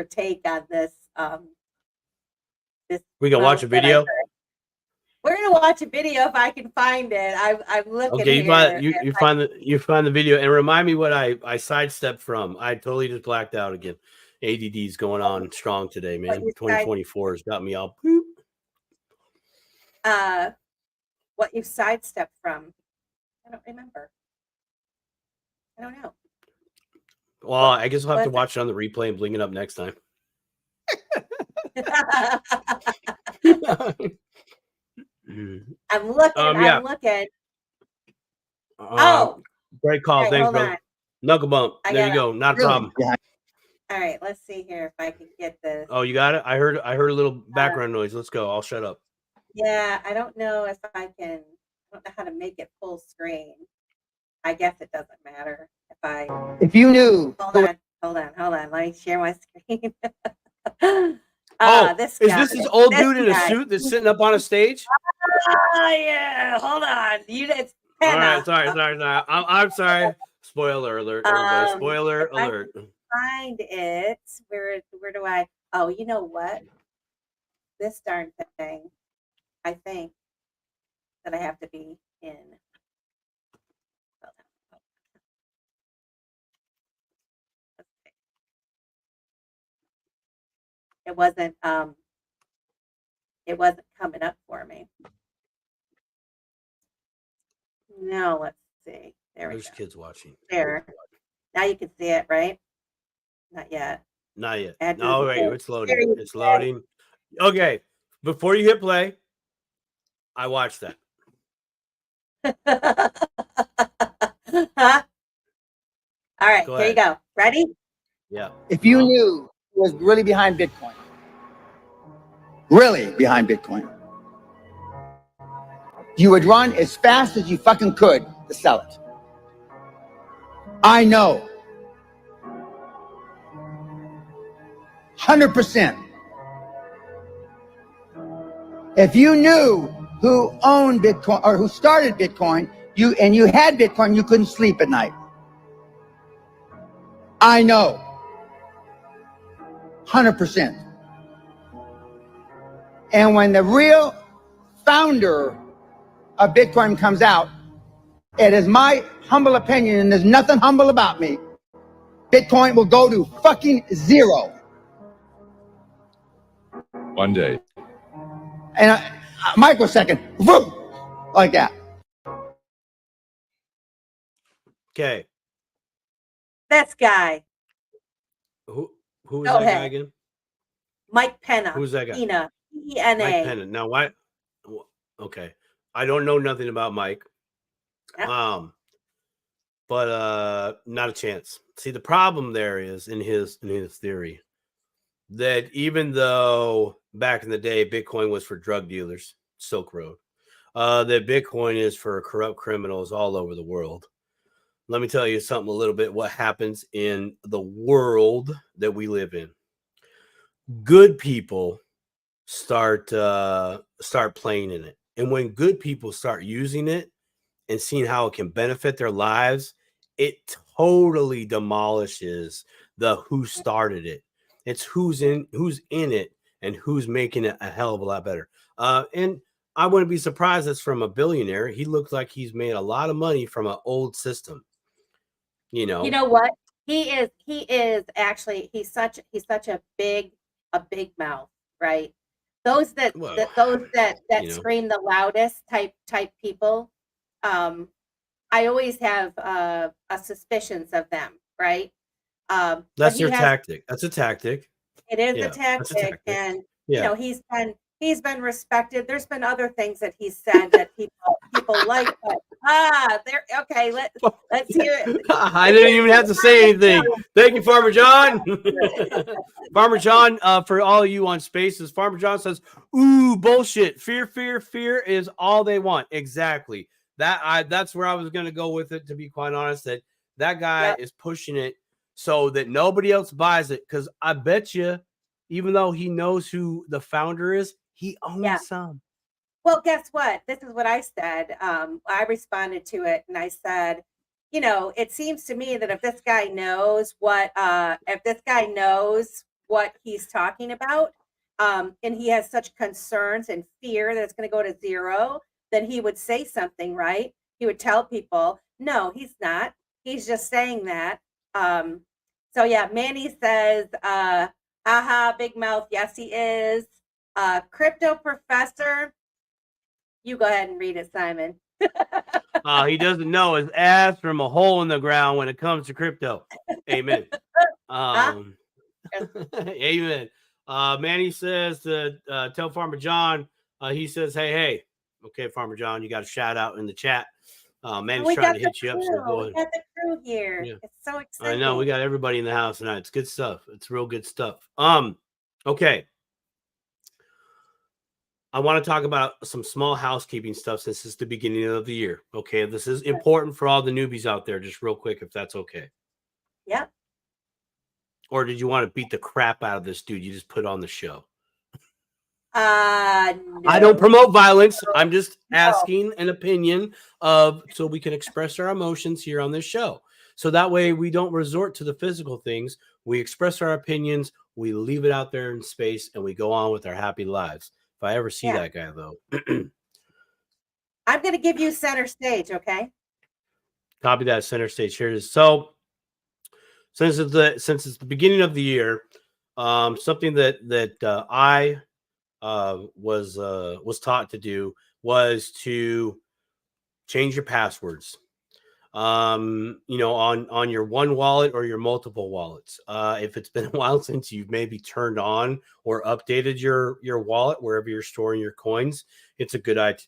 take on this. We gonna watch a video. We're gonna watch a video if I can find it. I'm looking. Okay, here. you find the video and remind me what I sidestepped from. I totally just blacked out again. ADD's going on strong today, man. 2024 has got me all poop. What you sidestepped from? I don't remember. I don't know. Well, I guess we'll have to watch it on the replay and bring it up next time. I'm looking. I'm looking. Great call. Thanks, brother. Knuckle bump. There you go. Not a problem. Yeah. All right. Let's see here if I can get this. Oh, you got it? I heard a little background noise. Let's go. I'll shut up. Yeah, I don't know if I can. I don't know how to make it full screen. I guess it doesn't matter if you knew. Hold on. Let me share my screen. Is this old dude in a suit that's sitting up on a stage? Oh yeah. Hold on. It's all right. Sorry. I'm sorry. Spoiler alert, everybody. Spoiler alert. Find it. Where do I? Oh, you know what? This darn thing. I think that I have to be in. It wasn't coming up for me. No, let's see. There's kids watching. There. Now you can see it, right? Not yet. No, wait, it's loading. It's loading. Okay. Before you hit play, I watched that. Huh? All right, here you go. Ready? Yeah. If you knew who was really behind Bitcoin, you would run as fast as you fucking could to sell it. I know. 100%. If you knew who owned Bitcoin or who started Bitcoin, you had Bitcoin, you couldn't sleep at night. I know. 100%. And when the real founder of Bitcoin comes out, it is my humble opinion, and there's nothing humble about me, Bitcoin will go to fucking zero. One day. And a microsecond, whoop, like that. Okay. This guy. Who is that guy again? Mike Penna. Who's that guy? Pena. Mike Penna. Now, why? Okay. I don't know nothing about Mike. Yeah. But not a chance. See, the problem there is in his theory that even though back in the day Bitcoin was for drug dealers, Silk Road, that Bitcoin is for corrupt criminals all over the world. Let me tell you something a little bit what happens in the world that we live in. Good people start playing in it. And when good people start using it and seeing how it can benefit their lives, it totally demolishes the who started it. It's who's in it and who's making it a hell of a lot better. And I wouldn't be surprised it's from a billionaire. He looks like he's made a lot of money from an old system. You know what? He is actually he's such a big mouth, right? Those that scream the loudest type people, I always have a suspicions of them, right? That's your tactic. That's a tactic. It is a tactic, and he's been respected. There's been other things that he's said that people like, but there. Okay, let's hear it. I didn't even have to say anything. Thank you, Farmer John. Farmer John, for all of you on Spaces, Farmer John says, "Ooh, bullshit. Fear is all they want." Exactly. That's where I was going to go with it. To be quite honest, that guy is pushing it so that nobody else buys it. Because I bet you, even though he knows who the founder is, he owns some. Well, guess what? This is what I said. I responded to it and I said, it seems to me that if this guy knows what he's talking about, and he has such concerns and fear that it's going to go to zero, then he would say something, right? He would tell people, no, he's not. He's just saying that. So yeah, Manny says, haha, big mouth. Yes, he is. Crypto professor. You go ahead and read it, Simon. He doesn't know his ass from a hole in the ground when it comes to crypto. Amen. Amen. Manny says to tell Farmer John, he says, hey. Okay, Farmer John, you got a shout out in the chat. Manny's trying to hit you up. So go ahead. We got the crew here. Yeah. It's so exciting. I know we got everybody in the house tonight. It's good stuff. It's real good stuff. Okay. I want to talk about some small housekeeping stuff since it's the beginning of the year. Okay, this is important for all the newbies out there. Just real quick, if that's okay. Yep. Or did you want to beat the crap out of this dude you just put on the show? No. I don't promote violence. I'm just asking an opinion so we can express our emotions here on this show. So that way we don't resort to the physical things. We express our opinions. We leave it out there in space and we go on with our happy lives. If I ever see that guy, though, I'm going to give you center stage. Okay. Copy that. Center stage. Here it is. So since it's the beginning of the year, something that I was taught to do was to change your passwords. On your one wallet or your multiple wallets. If it's been a while since you've maybe turned on or updated your wallet wherever you're storing your coins, it's a good idea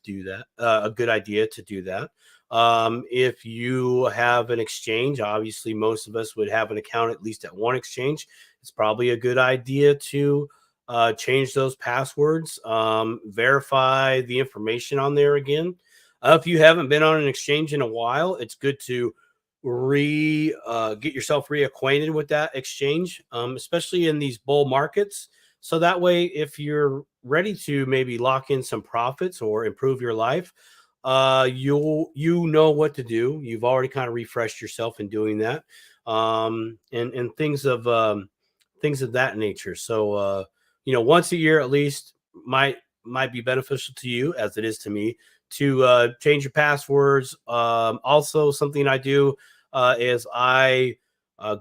to do that. If you have an exchange, obviously most of us would have an account at least at one exchange. It's probably a good idea to change those passwords, verify the information on there again. If you haven't been on an exchange in a while, it's good to get yourself reacquainted with that exchange, especially in these bull markets. So that way, if you're ready to maybe lock in some profits or improve your life, you know what to do. You've already kind of refreshed yourself in doing that, and things of that nature. So once a year at least might be beneficial to you, as it is to me, to change your passwords. Also, something I do is I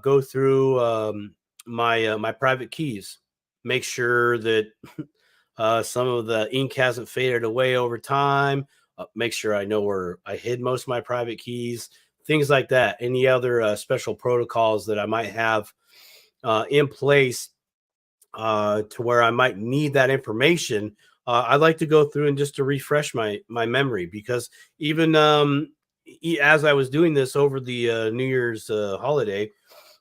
go through my private keys, make sure that some of the ink hasn't faded away over time, make sure I know where I hid most of my private keys, things like that. Any other special protocols that I might have in place to where I might need that information. I'd like to go through and just to refresh my memory, because even as I was doing this over the New Year's holiday,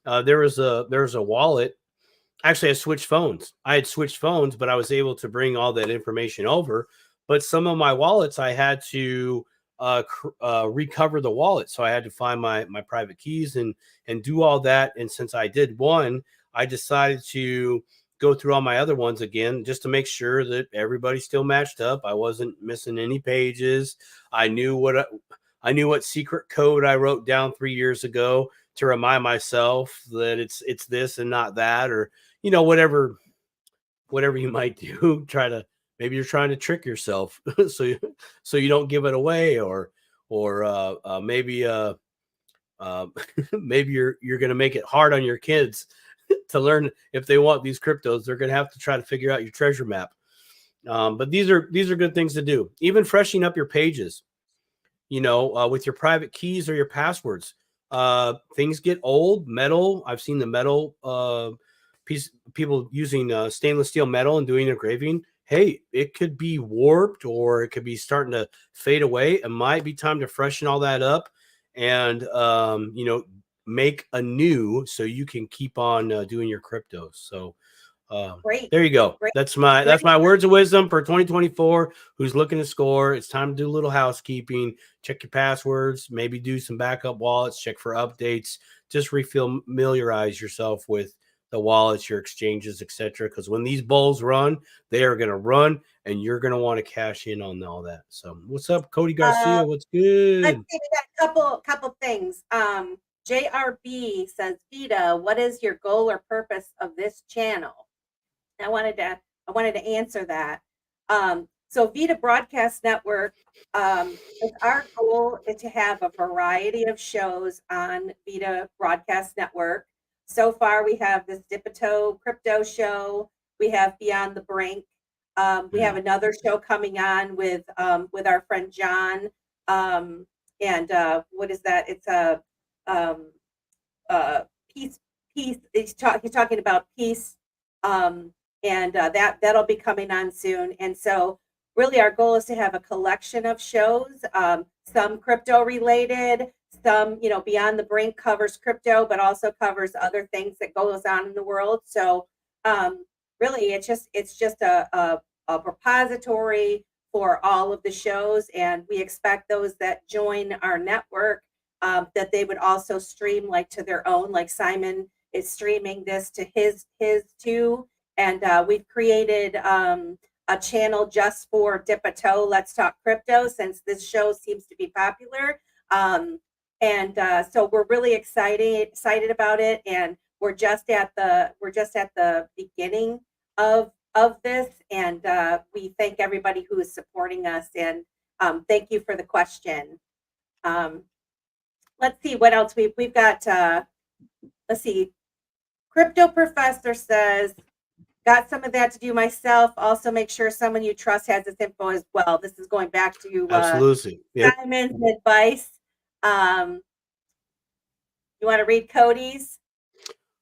there was a wallet. Actually, I switched phones. I had switched phones, but I was able to bring all that information over. But some of my wallets, I had to recover the wallet. So I had to find my private keys and do all that. And since I did one, I decided to go through all my other ones again, just to make sure that everybody still matched up. I wasn't missing any pages. I knew what secret code I wrote down 3 years ago to remind myself that it's this and not that, or whatever you might do. Maybe you're trying to trick yourself so you don't give it away, or maybe maybe you're going to make it hard on your kids to learn. If they want these cryptos, they're going to have to try to figure out your treasure map. But these are good things to do. Even freshening up your pages, with your private keys or your passwords. Things get old. Metal, I've seen the metal people using stainless steel metal and doing engraving. Hey, it could be warped, or it could be starting to fade away. It might be time to freshen all that up and make a new, so you can keep on doing your cryptos. So Great. there you go. Great. That's my words of wisdom for 2024. Who's looking to score? It's time to do a little housekeeping. Check your passwords. Maybe do some backup wallets. Check for updates. Just familiarize yourself with the wallets, your exchanges, etc. Because when these bulls run, they are going to run, and you're going to want to cash in on all that. So, what's up, Cody Garcia? What's good? Let's see, we got a couple things. JRB says, Vita, what is your goal or purpose of this channel? I wanted to answer that. So Vita Broadcast Network, our goal is to have a variety of shows on Vita Broadcast Network. So far, we have this Dipito crypto show. We have Beyond the Brink. We have another show coming on with our friend John. And what is that? It's a peace. He's talking about peace. And that'll be coming on soon. And so really our goal is to have a collection of shows, some crypto related, some, Beyond the Brink covers crypto, but also covers other things that goes on in the world. So really it's just a repository for all of the shows. And we expect those that join our network that they would also stream like to their own, like Simon is streaming this to his too. And we've created a channel just for Dipito Let's Talk Crypto, since this show seems to be popular. So we're really excited about it, and we're just at the beginning of this, and we thank everybody who is supporting us, and thank you for the question. Let's see what else we've got. Let's see. Crypto Professor says, got some of that to do myself. Also, make sure someone you trust has this info as well. This is going back to Absolutely. Yep. Simon's advice. You want to read Cody's?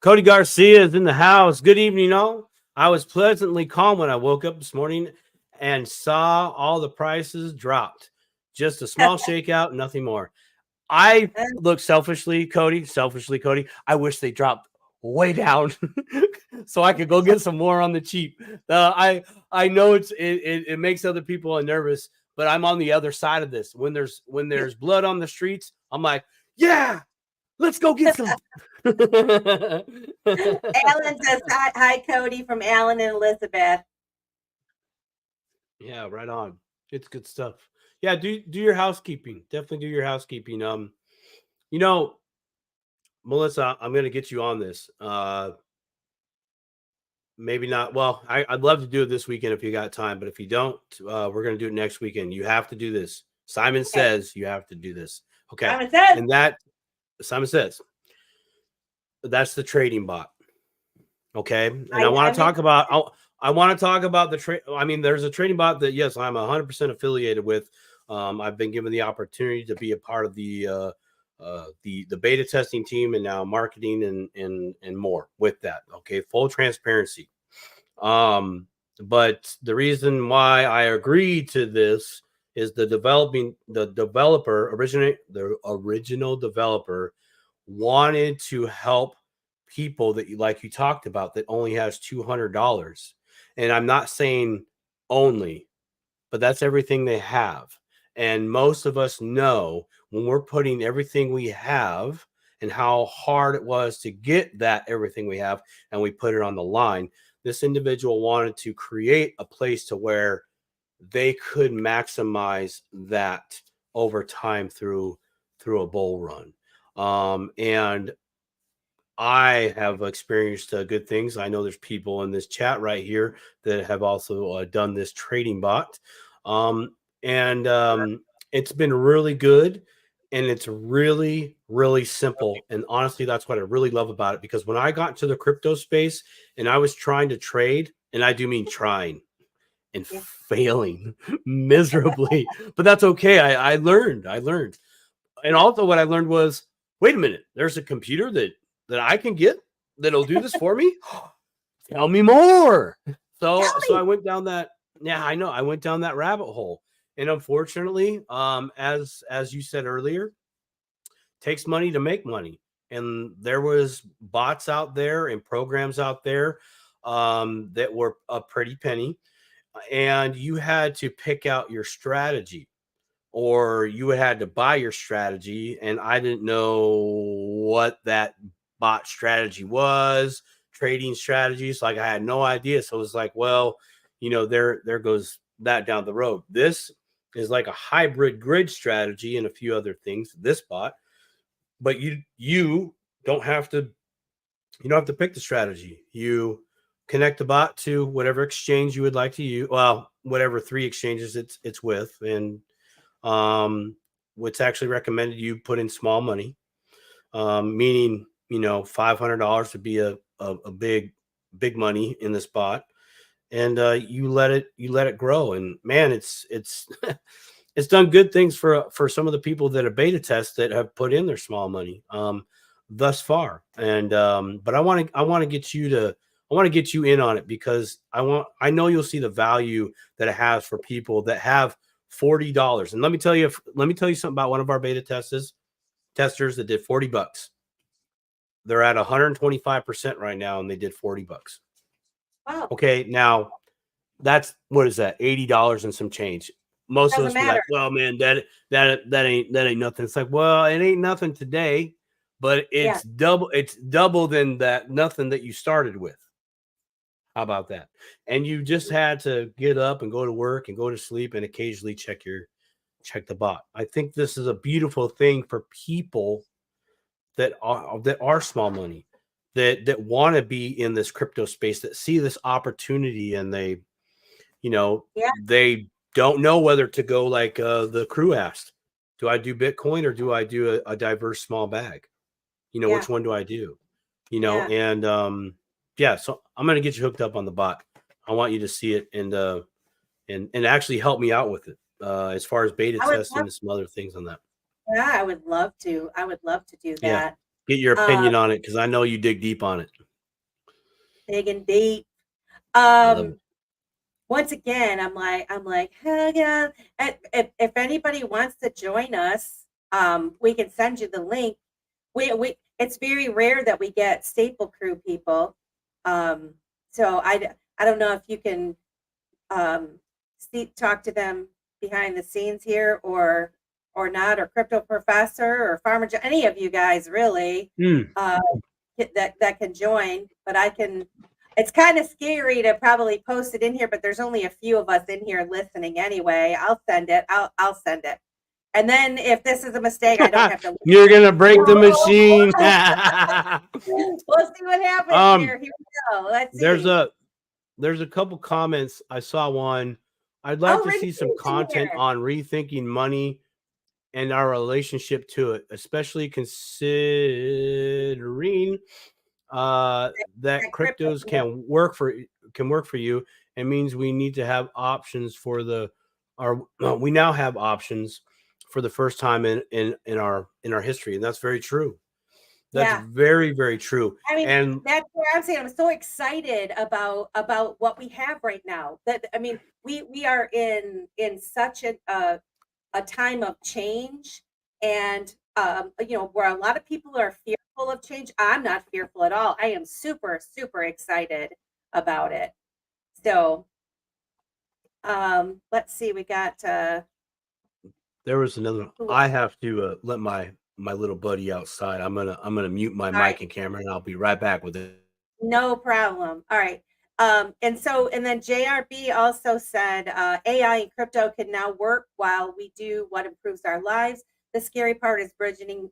Cody Garcia is in the house. Good evening, all. I was pleasantly calm when I woke up this morning and saw all the prices dropped. Just a small shakeout, nothing more. I look selfishly, Cody. I wish they dropped way down so I could go get some more on the cheap. I know it makes other people nervous, but I'm on the other side of this. When there's blood on the streets, I'm like, yeah, let's go get some. Alan says, hi, Cody, from Alan and Elizabeth. Yeah, right on. It's good stuff. Yeah, do your housekeeping. Definitely do your housekeeping. Melissa, I'm going to get you on this. Maybe not. Well, I'd love to do it this weekend if you got time, but if you don't, we're going to do it next weekend. You have to do this. Simon says you have to do this. Okay. Simon says. And that Simon says that's the trading bot. Okay. And I want to talk about the trade. I mean, there's a trading bot that, yes, I'm 100% affiliated with. I've been given the opportunity to be a part of the beta testing team, and now marketing and more with that. Okay. Full transparency. But the reason why I agreed to this is the original developer wanted to help people that like you talked about that only has $200. And I'm not saying only, but that's everything they have. And most of us know when we're putting everything we have and how hard it was to get that everything we have, and we put it on the line. This individual wanted to create a place to where they could maximize that over time through a bull run. And I have experienced good things. I know there's people in this chat right here that have also done this trading bot. And it's been really good. And it's really, really simple. And honestly, that's what I really love about it. Because when I got into the crypto space and I was trying to trade, and I do mean trying and failing miserably, but that's okay. I learned. And also what I learned was, wait a minute, there's a computer that I can get that'll do this for me. Tell me more. So I went down that. Yeah, I know. I went down that rabbit hole. And unfortunately, as you said earlier, takes money to make money. And there was bots out there and programs out there that were a pretty penny. And you had to pick out your strategy, or you had to buy your strategy. And I didn't know what that bot strategy was, trading strategies. Like I had no idea. So it was like, well, there goes that down the road. This is like a hybrid grid strategy and a few other things, this bot, but you don't have to pick the strategy. You connect the bot to whatever exchange you would like to use. Well, whatever 3 exchanges it's with. And what's actually recommended, you put in small money, meaning, $500 would be a big money in this bot. And you let it grow. And man, it's it's done good things for some of the people that are beta tests that have put in their small money thus far. And but I want to get you in on it, because I know you'll see the value that it has for people that have $40. And let me tell you something about one of our beta testers that did $40. They're at 125% right now, and they did $40. Wow. Okay, now that's, what is that, $80 and some change. Most of us be like, well, man, that ain't nothing. It's like, well, it ain't nothing today, but it's double than that nothing that you started with. How about that? And you just had to get up and go to work and go to sleep and occasionally check the bot. I think this is a beautiful thing for people that are small money, that want to be in this crypto space, that see this opportunity, and they don't know whether to go like the crew asked. Do I do Bitcoin or do I do a diverse small bag? Which one do I do? And so I'm going to get you hooked up on the bot. I want you to see it and actually help me out with it as far as beta testing and some other things on that. Yeah, I would love to. I would love to do that. Yeah. Get your opinion on it, because I know you dig deep on it. Digging deep. Once again, I'm like, hell yeah. If anybody wants to join us, we can send you the link. We it's very rare that we get staple crew people. So I don't know if you can talk to them behind the scenes here or not, or Crypto Professor or Farmer John, any of you guys really that can join. But it's kind of scary to probably post it in here, but there's only a few of us in here listening anyway. I'll send it. I'll send it. And then if this is a mistake, I don't have to. You're going to break the machine. We'll see what happens here. Here we go. Let's see. There's a couple comments. I saw one. I'd like to see some content on rethinking money and our relationship to it, especially considering that cryptos can work for you, and means we need to have options we now have options for the first time in our history. And that's very true. That's very, very true. I mean, and that's what I'm saying. I'm so excited about what we have right now. That, I mean, we are in such a time of change, and where a lot of people are fearful of change. I'm not fearful at all. I am super, super excited about it. So let's see, we got there was another. I have to let my little buddy outside. I'm gonna mute my mic and camera, and I'll be right back with it. No problem. All right. And then JRB also said AI and crypto can now work while we do what improves our lives. the scary part is bridging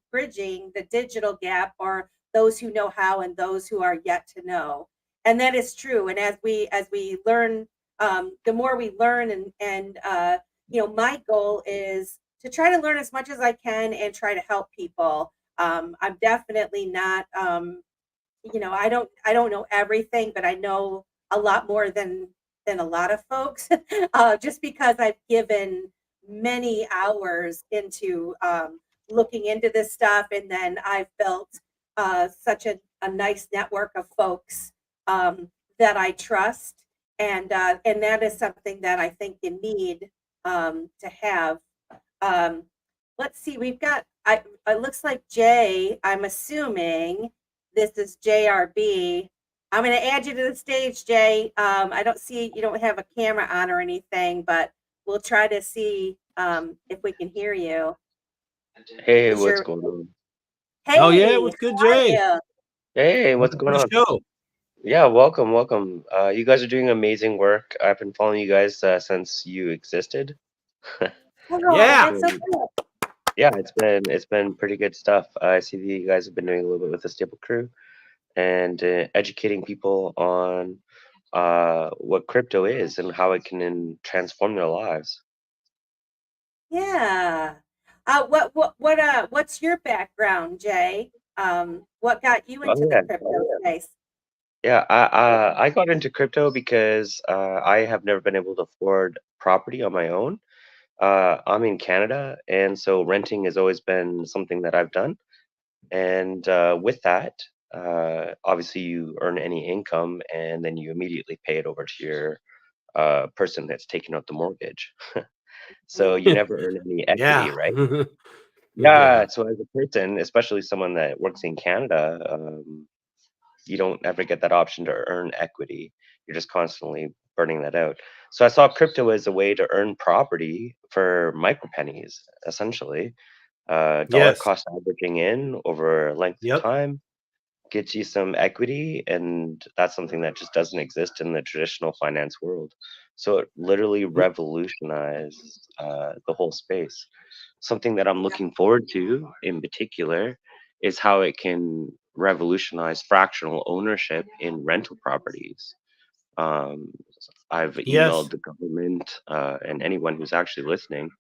the digital gap, or those who know how and those who are yet to know. And that is true. And as we learn, the more we learn, and my goal is to try to learn as much as I can and try to help people. I'm definitely not, I don't know everything, but I know a lot more than a lot of folks, just because I've given many hours into looking into this stuff, and then I've built such a nice network of folks that I trust, and that is something that I think you need to have. Let's see, we've got. It looks like Jay. I'm assuming this is JRB. I'm going to add you to the stage, Jay. I don't see, you don't have a camera on or anything, but we'll try to see if we can hear you. Hey, what's going on? Hey, Oh yeah, what's good, how are Jay? you? Hey, what's going The on? show. Yeah, welcome, welcome. You guys are doing amazing work. I've been following you guys since you existed. Oh, Yeah. that's so good. Yeah, it's been pretty good stuff. I see that you guys have been doing a little bit with the Stable Crew and educating people on what crypto is and how it can transform their lives. Yeah. What's your background, Jay? What got you Oh into the yeah, crypto space? yeah. I got into crypto because I have never been able to afford property on my own. I'm in Canada, and so renting has always been something that I've done. And with that, obviously you earn any income, and then you immediately pay it over to your person that's taking out the mortgage. So you Mm. never earn any equity, Yeah. right? Yeah. Yeah. So as a person, especially someone that works in Canada, you don't ever get that option to earn equity. You're just constantly burning that out. So I saw crypto as a way to earn property for micro pennies, essentially. Dollar Yes. cost averaging in over a length of Yep. time gets you some equity, and that's something that just doesn't exist in the traditional finance world. So it literally revolutionized the whole space. Something that I'm looking forward to in particular is how it can revolutionize fractional ownership in rental properties. Um, I've Yes. emailed the government and anyone who's actually listening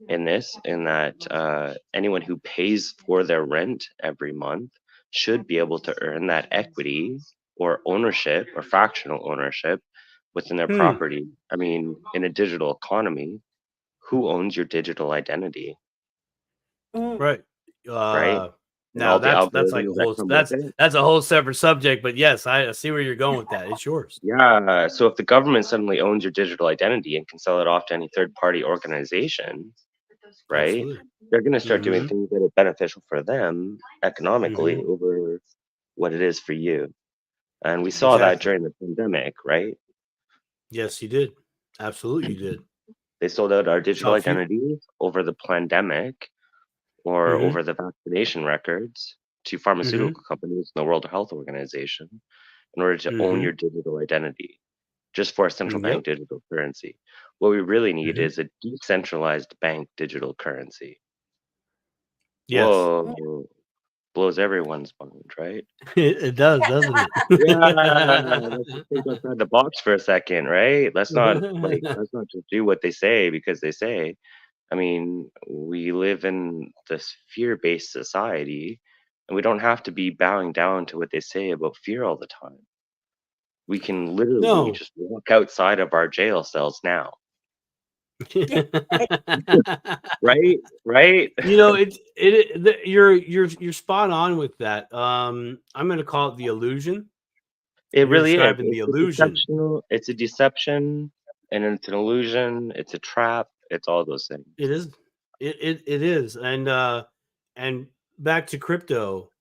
in that anyone who pays for their rent every month should be able to earn that equity or ownership or fractional ownership within their Hmm. property. I mean, in a digital economy, who owns your digital identity, Mm. Right. right? And Now all the that's like a algorithms that whole come with it. that's a whole separate subject, but yes, I see where you're going with that. It's yours. Yeah. So if the government suddenly owns your digital identity and can sell it off to any third party organization, right? Absolutely. They're going to start doing Mm-hmm. things that are beneficial for them Mm-hmm. economically over what it is for you. And we saw that Exactly. during the pandemic, right? Yes, you did. Absolutely, you did. They sold out our So digital if you identities over the pandemic or mm-hmm. over the vaccination records to Mm-hmm. pharmaceutical companies and the World Health Organization in order to own Mm-hmm. your digital identity just for a central Yep. bank digital currency. What we really need Mm-hmm. is a decentralized bank digital currency. Yes. Mm. Whoa, blows everyone's mind, right? It does, doesn't Yeah, let's just think outside the box for a second, right? it? Let's not just do what they say because they say. I mean, we live in this fear-based society, and we don't have to be bowing down to what they say about fear all the time. We can literally No. just walk outside of our jail cells now, Yeah. right? Right? You're spot on with that. I'm gonna call it the illusion. It You're really is. describing the illusion. It's a deception, and it's an illusion. It's a trap. It's all those things. It is. It is. And back to crypto.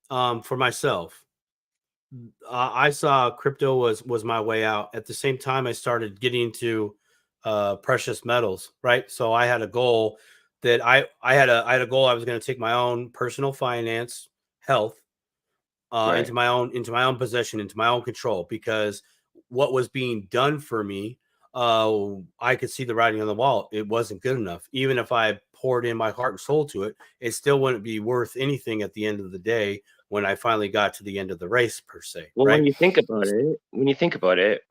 For myself, I saw crypto was my way out. At the same time, I started getting into precious metals. Right. So I had a goal that I had a goal. I was going to take my own personal finance, health, Right. into my own possession, into my own control, because what was being done for me I could see the writing on the wall. It wasn't good enough. Even if I poured in my heart and soul to it, it still wouldn't be worth anything at the end of the day when I finally got to the end of the race, per se. Well, Right? when you think about it,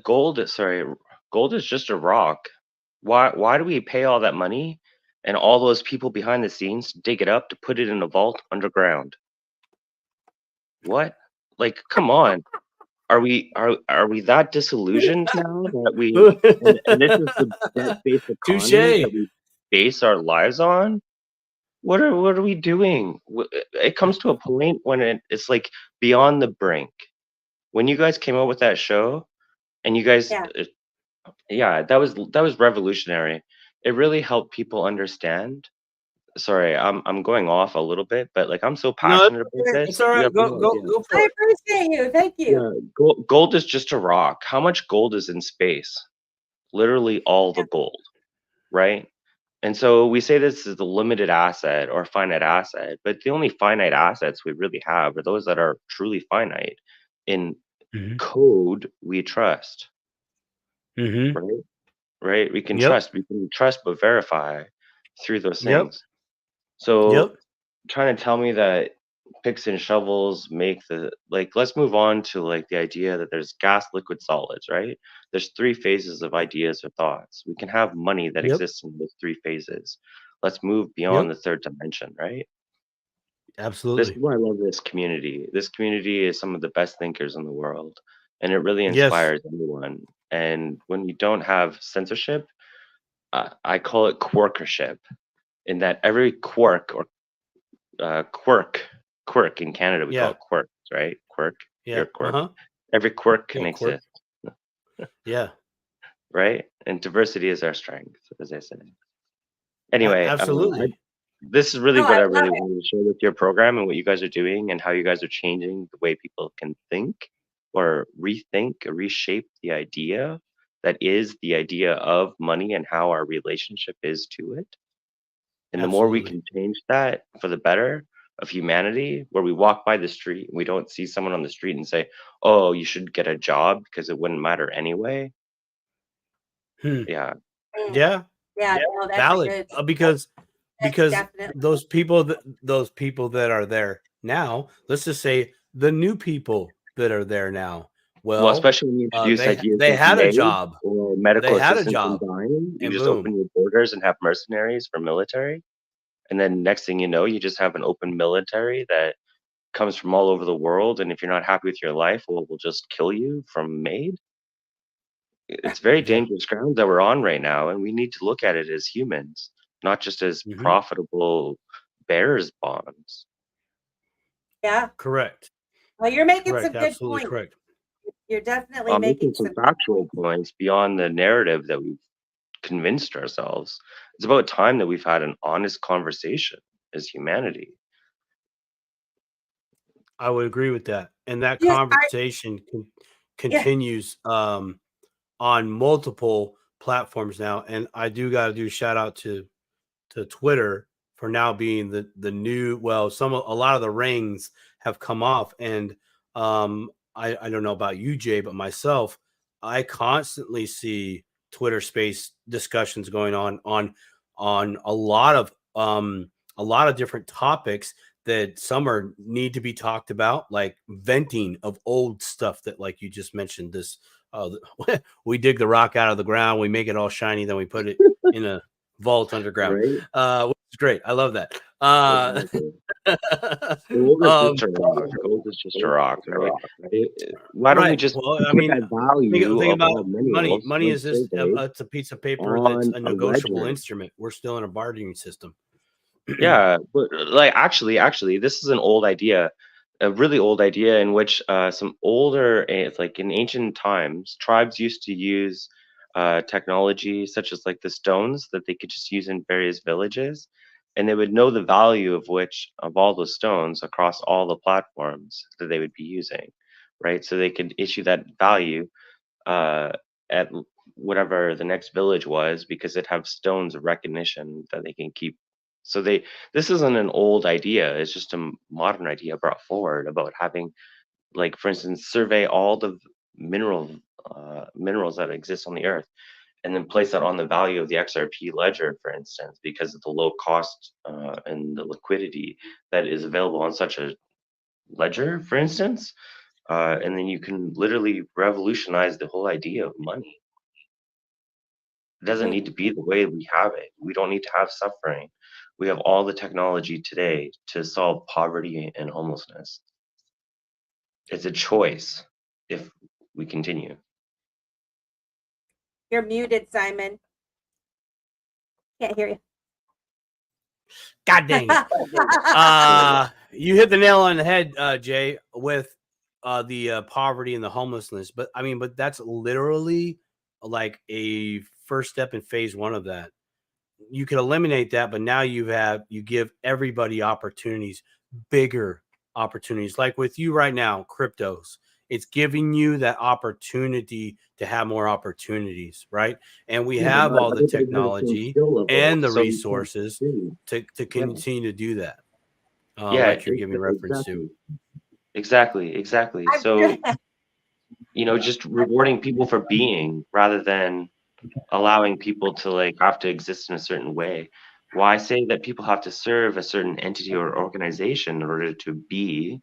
gold is just a rock. Why do we pay all that money and all those people behind the scenes to dig it up to put it in a vault underground? What? Like, come on. Are we that disillusioned now that and this is the debt-based economy that Touche. we base our lives on? What are we doing? It comes to a point when it's like beyond the brink. When you guys came out with that show, and you guys, Yeah. yeah, that was revolutionary. It really helped people understand. Sorry, I'm going off a little bit, but like I'm so No, passionate about it's this. all You right. have no idea. Go for I it. appreciate you. Thank you. Yeah, gold is just a rock. How much gold is in space? Literally all the gold, right? And so we say this is the limited asset or finite asset, but the only finite assets we really have are those that are truly finite. In Mm-hmm. code, we trust, Mm-hmm. right? Right? We can Yep. trust but verify through those Yep. things. So Yep. trying to tell me that picks and shovels make the like let's move on to like the idea that there's gas, liquid, solids, right? There's three phases of ideas or thoughts. We can have money that Yep. exists in those three phases. Let's move beyond Yep. the third dimension, right? This is Absolutely. why I love this community. This community is some of the best thinkers in the world, and it really Yes. inspires anyone. And when you don't have censorship, I call it quirkership, in that every quirk or quirk, quirk in Canada, we call Yeah. it quirks, right? Quirk, you're Yeah. a quirk. Uh-huh. Every quirk can Yeah. Quirk. exist, Yeah. right? And diversity is our strength, as I say. Anyway, Absolutely. this is really No, what I I love really it. wanted to share with your program and what you guys are doing and how you guys are changing the way people can think or rethink or reshape the idea that is the idea of money and how our relationship is to it. And the more we Absolutely. can change that for the better of humanity, where we walk by the street and we don't see someone on the street and say, "Oh, you should get a job because it wouldn't matter anyway." Hmm. Yeah. Mm. Yeah. Yeah, no, that's a Valid. good. Because That's definitely. those people that are there now, let's just say the new people that are there now. Well, Well, especially when you introduce ideas they like had a maids job. or They medical had a assistance in job, dying, you and just open boom. your borders and have mercenaries for military. And then next thing you know, you just have an open military that comes from all over the world. And if you're not happy with your life, well, we'll just kill you from maid. It's very Yeah. dangerous ground that we're on right now, and we need to look at it as humans, not just as Mm-hmm. profitable bearers bonds. Yeah. Correct. Well, you're making Correct. some good Absolutely points. correct. You're definitely I'm making making some some good factual points. points beyond the narrative that we've convinced ourselves. It's about time that we've had an honest conversation as humanity. I would agree with that. And that Yeah, conversation yeah, continues on multiple platforms now. And I do got to do a shout out to Twitter for now being the new. Well, a lot of the rings have come off, and I don't know about you, Jay, but myself, I constantly see Twitter Space discussions going on a lot of different topics that some are need to be talked about, like venting of old stuff that, like you just mentioned, this we dig the rock out of the ground, we make it all shiny, then we put it in a vault underground, Right? which is great. I love that. Exactly. Gold is Um, just a rock. Gold is just a rock, right? Why don't we right. just Well, I put mean, that value think of about all money. minerals Money on is just survey it's a piece of paper that's on a a negotiable ledger? instrument. We're still in a bargaining system. Yeah, but like actually, this is an old idea, a really old idea in which some older, like in ancient times, tribes used to use technology such as like the stones that they could just use in various villages, and they would know the value of all the stones across all the platforms that they would be using, right? So they could issue that value uh, at whatever the next village was because it have stones of recognition that they can keep. So this isn't an old idea; it's just a modern idea brought forward about having, like, for instance, survey all minerals that exist on the earth, and then place that on the value of the XRP ledger, for instance, because of the low cost and the liquidity that is available on such a ledger, for instance, and then you can literally revolutionize the whole idea of money. It doesn't need to be the way we have it. We don't need to have suffering. We have all the technology today to solve poverty and homelessness. It's a choice if we continue. You're muted, Simon. Can't hear you. God dang it. You hit the nail on the head, Jay, with the poverty and the homelessness. But I mean, but that's literally like a first step in phase 1 of that. You can eliminate that, but now you give everybody opportunities, bigger opportunities. Like with you right now, cryptos. It's giving you that opportunity to have more opportunities, right? And we have all the technology and the resources to continue to do that. Like you're giving reference to. Exactly. So, just rewarding people for being rather than allowing people to like have to exist in a certain way. Why say that people have to serve a certain entity or organization in order to be?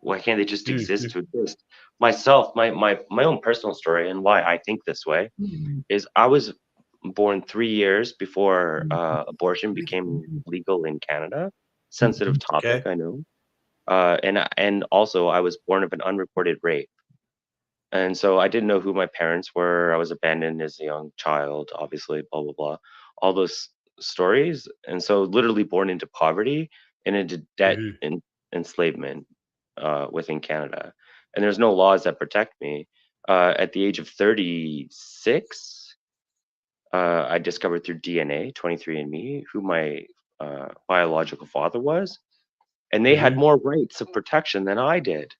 Why can't they just exist to exist? Myself, my own personal story and why I think this way is I was born 3 years before abortion became legal in Canada. Sensitive topic, Okay. I know. And also I was born of an unreported rape. And so I didn't know who my parents were. I was abandoned as a young child, obviously, blah, blah, blah. All those stories. And so literally born into poverty and into debt and enslavement within Canada. And there's no laws that protect me. At the age of 36, I discovered through DNA, 23andMe, who my biological father was. And they had more rights of protection than I did.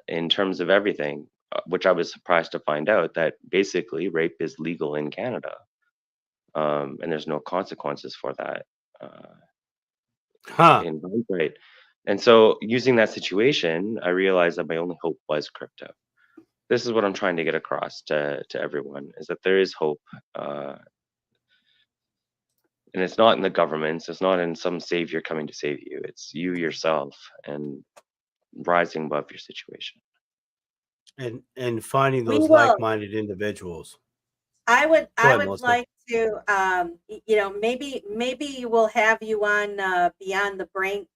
In terms of everything, which I was surprised to find out that basically rape is legal in Canada, and there's no consequences for that in hindsight. And so, using that situation, I realized that my only hope was crypto. This is what I'm trying to get across to everyone: is that there is hope, and it's not in the governments, it's not in some savior coming to save you. It's you yourself and rising above your situation. And finding those like-minded individuals. I would Melissa. like to maybe we'll have you on Beyond the Brink,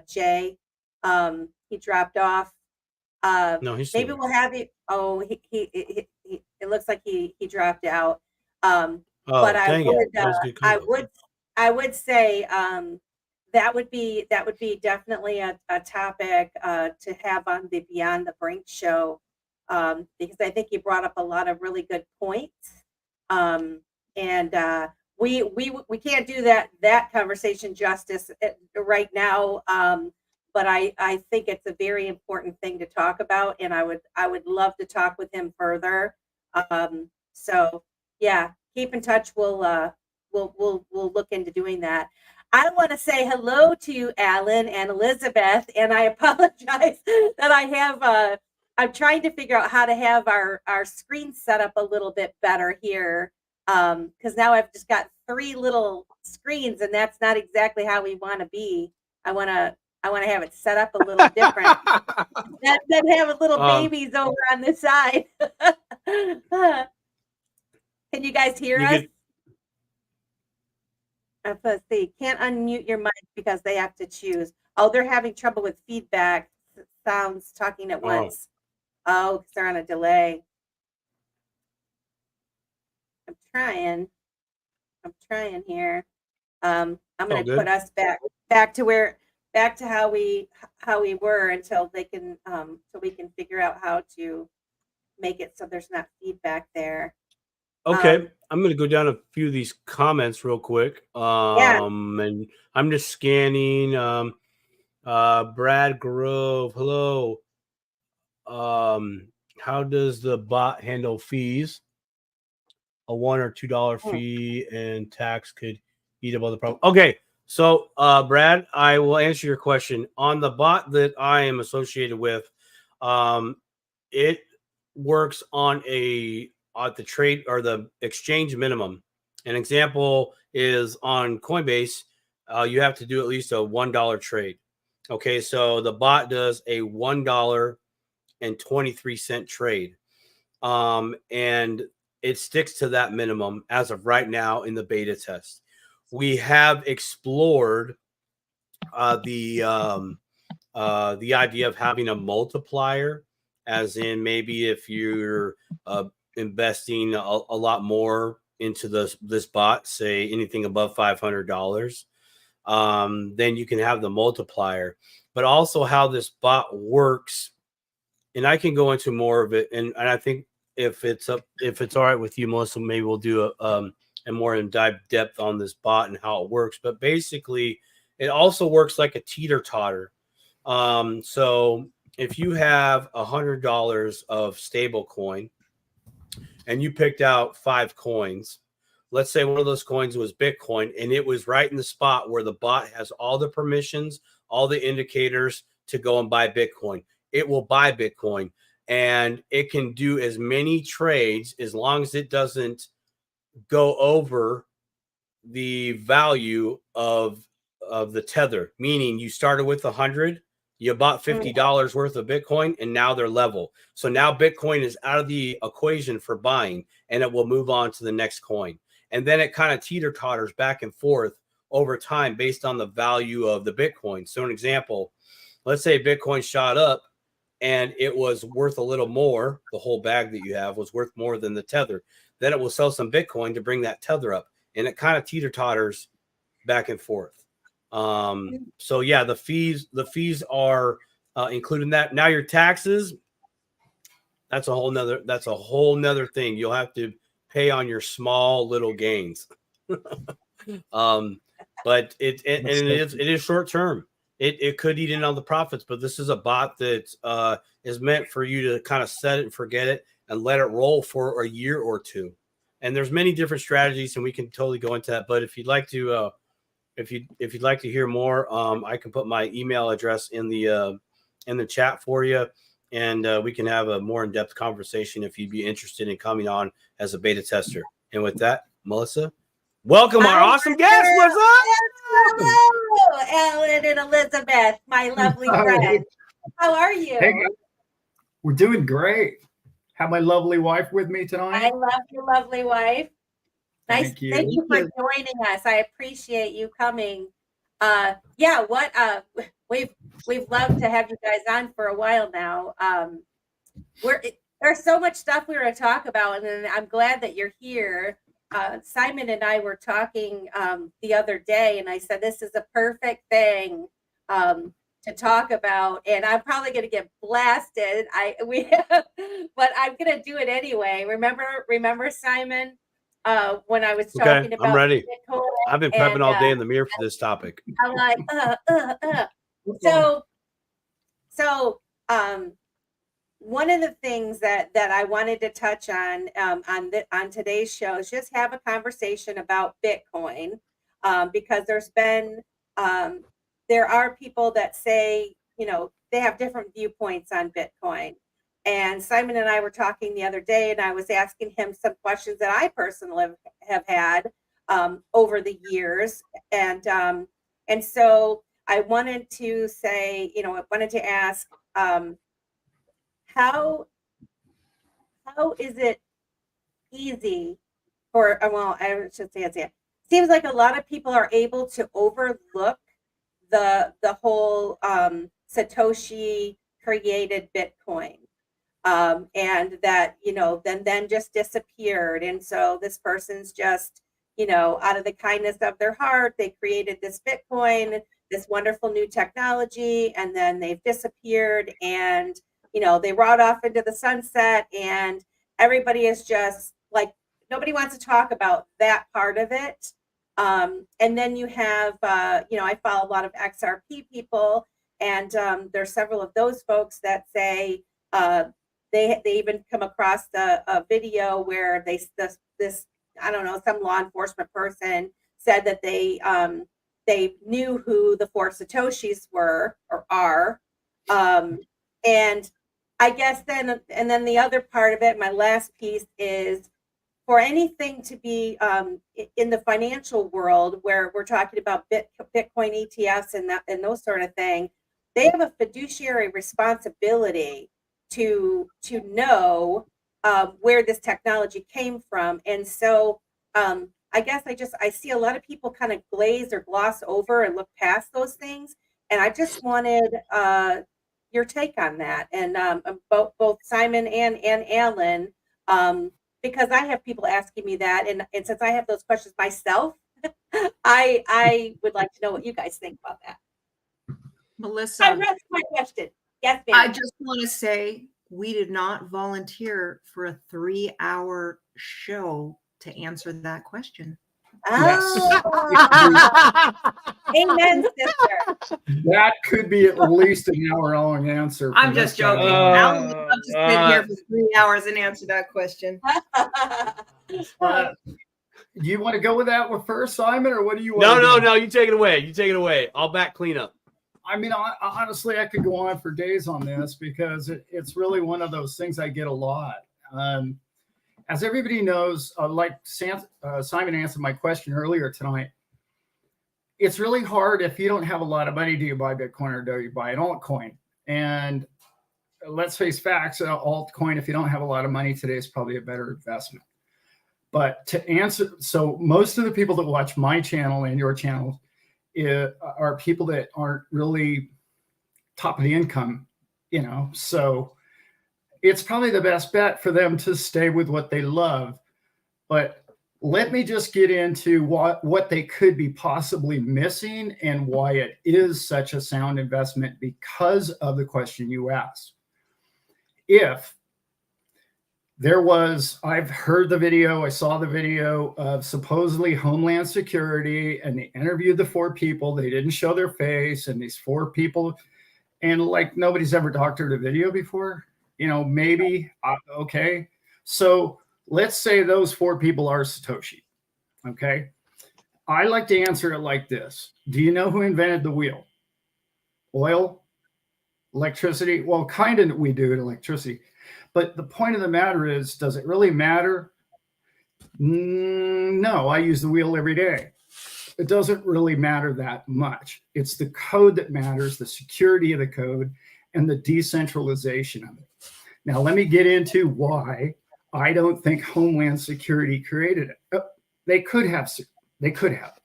Jay. He dropped off. No, he's maybe we'll have you. Oh, he it looks like he dropped out. But I would say that would be definitely a topic to have on the Beyond the Brink show, because I think you brought up a lot of really good points, and we can't do that conversation justice right now, but I think it's a very important thing to talk about, and I would love to talk with him further. So yeah, keep in touch. We'll look into doing that. I want to say hello to Alan and Elizabeth, and I apologize that I have I'm trying to figure out how to have our screen set up a little bit better here, because now I've just got 3 little screens, and that's not exactly how we want to be. I want to have it set up a little different. Then have little babies over on this side. Can you guys hear us? Let's see. Can't unmute your mic because they have to choose. Oh, they're having trouble with feedback. Sounds talking at once. Oh, because they're on a delay. I'm trying here. I'm going to put us back to how we were until they can so we can figure out how to make it so there's not feedback there. Okay, I'm going to go down a few of these comments real quick. And I'm just scanning. Brad Grove, hello. How does the bot handle fees? A $1 or $2 fee and tax could eat up all the problem. Okay, so Brad, I will answer your question on the bot that I am associated with. it works on the trade or the exchange minimum. An example is on Coinbase. You have to do at least a $1 trade. Okay, so the bot does a $1.23 trade, and it sticks to that minimum as of right now in the beta test. We have explored the idea of having a multiplier, as in maybe if you're investing a lot more into this bot, say anything above $500, then you can have the multiplier. But also how this bot works, and I can go into more of it. And I think if it's all right with you, Melissa, maybe we'll do a more in depth on this bot and how it works. But basically, it also works like a teeter-totter. So if you have $100 of stable coin and you picked out 5 coins, let's say one of those coins was Bitcoin, and it was right in the spot where the bot has all the permissions, all the indicators to go and buy Bitcoin. It will buy Bitcoin, and it can do as many trades as long as it doesn't go over the value of the tether. Meaning you started with 100, you bought $50 worth of Bitcoin, and now they're level. So now Bitcoin is out of the equation for buying, and it will move on to the next coin. And then it kind of teeter-totters back and forth over time based on the value of the Bitcoin. So an example, let's say Bitcoin shot up and it was worth a little more. The whole bag that you have was worth more than the tether. Then it will sell some Bitcoin to bring that tether up. And it kind of teeter-totters back and forth. So yeah, the fees are including that. Now your taxes, that's a whole nother thing. You'll have to pay on your small little gains. But it is short term. It could eat in on the profits, but this is a bot that is meant for you to kind of set it and forget it and let it roll for a year or two. And there's many different strategies, and we can totally go into that. But if you'd like to, if you'd like to hear more, I can put my email address in the chat for you, and we can have a more in-depth conversation if you'd be interested in coming on as a beta tester. And with that, Melissa, welcome our awesome guest. What's up? Hello, Ellen and Elizabeth, my lovely friends. How are you? Hey, we're doing great. Have my lovely wife with me tonight. I love your lovely wife. Nice. Thank you. Thank you for joining us. I appreciate you coming. We've loved to have you guys on for a while now. There's so much stuff we were to talk about, and I'm glad that you're here. Simon and I were talking the other day, and I said this is a perfect thing to talk about, and I'm probably going to get blasted. But I'm going to do it anyway. Remember, Simon, when I was talking about I'm ready. Bitcoin, I've been prepping all day in the mirror for this topic. I'm like, So one of the things that I wanted to touch on today's show is just have a conversation about Bitcoin, because there are people that say, they have different viewpoints on Bitcoin. And Simon and I were talking the other day, and I was asking him some questions that I personally have had over the years. And so I wanted to say, I wanted to ask, how is it easy for, I should say it seems like a lot of people are able to overlook the whole Satoshi created Bitcoin, and that, then just disappeared. And so this person's just, out of the kindness of their heart, they created this Bitcoin, this wonderful new technology, and then they've disappeared, and they rode off into the sunset, and everybody is just like, nobody wants to talk about that part of it. And then you have, I follow a lot of XRP people, and there's several of those folks that say they even come across a video where this I don't know, some law enforcement person said that they knew who the 4 Satoshis were or are, and I guess then, and then the other part of it, my last piece is for anything to be in the financial world where we're talking about Bitcoin ETFs and that and those sort of thing, they have a fiduciary responsibility to know where this technology came from. And so I guess I see a lot of people kind of glaze or gloss over and look past those things. And I just wanted your take on that. And both Simon and Alan, because I have people asking me that. And since I have those questions myself, I would like to know what you guys think about that. Melissa, I rest my question. Yes, ma'am. I just want to say we did not volunteer for a 3-hour show to answer that question. Oh. Amen, sister. That could be at least an hour-long answer. I'm just joking. Alan would love to sit here for 3 hours and answer that question. You want to go with that one first, Simon, or what do you want? No. You take it away. You take it away. I'll back clean up. I mean, honestly, I could go on for days on this because it's really one of those things I get a lot. As everybody knows, like Simon answered my question earlier tonight, it's really hard if you don't have a lot of money. Do you buy Bitcoin or do you buy an altcoin? And let's face facts, an altcoin, if you don't have a lot of money today, is probably a better investment. But to answer, so most of the people that watch my channel and your channel are people that aren't really top of the income, so it's probably the best bet for them to stay with what they love. But let me just get into what they could be possibly missing and why it is such a sound investment because of the question you asked. If there was, I've heard the video, I saw the video of supposedly Homeland Security, and they interviewed the 4 people. They didn't show their face, and these 4 people, and like nobody's ever doctored a video before, maybe, okay. So let's say those 4 people are Satoshi, okay? I like to answer it like this. Do you know who invented the wheel? Oil? Electricity? Well, kind of we do in electricity. But the point of the matter is, does it really matter? No, I use the wheel every day. It doesn't really matter that much. It's the code that matters, the security of the code, and the decentralization of it. Now, let me get into why I don't think Homeland Security created it. They could have. They could have.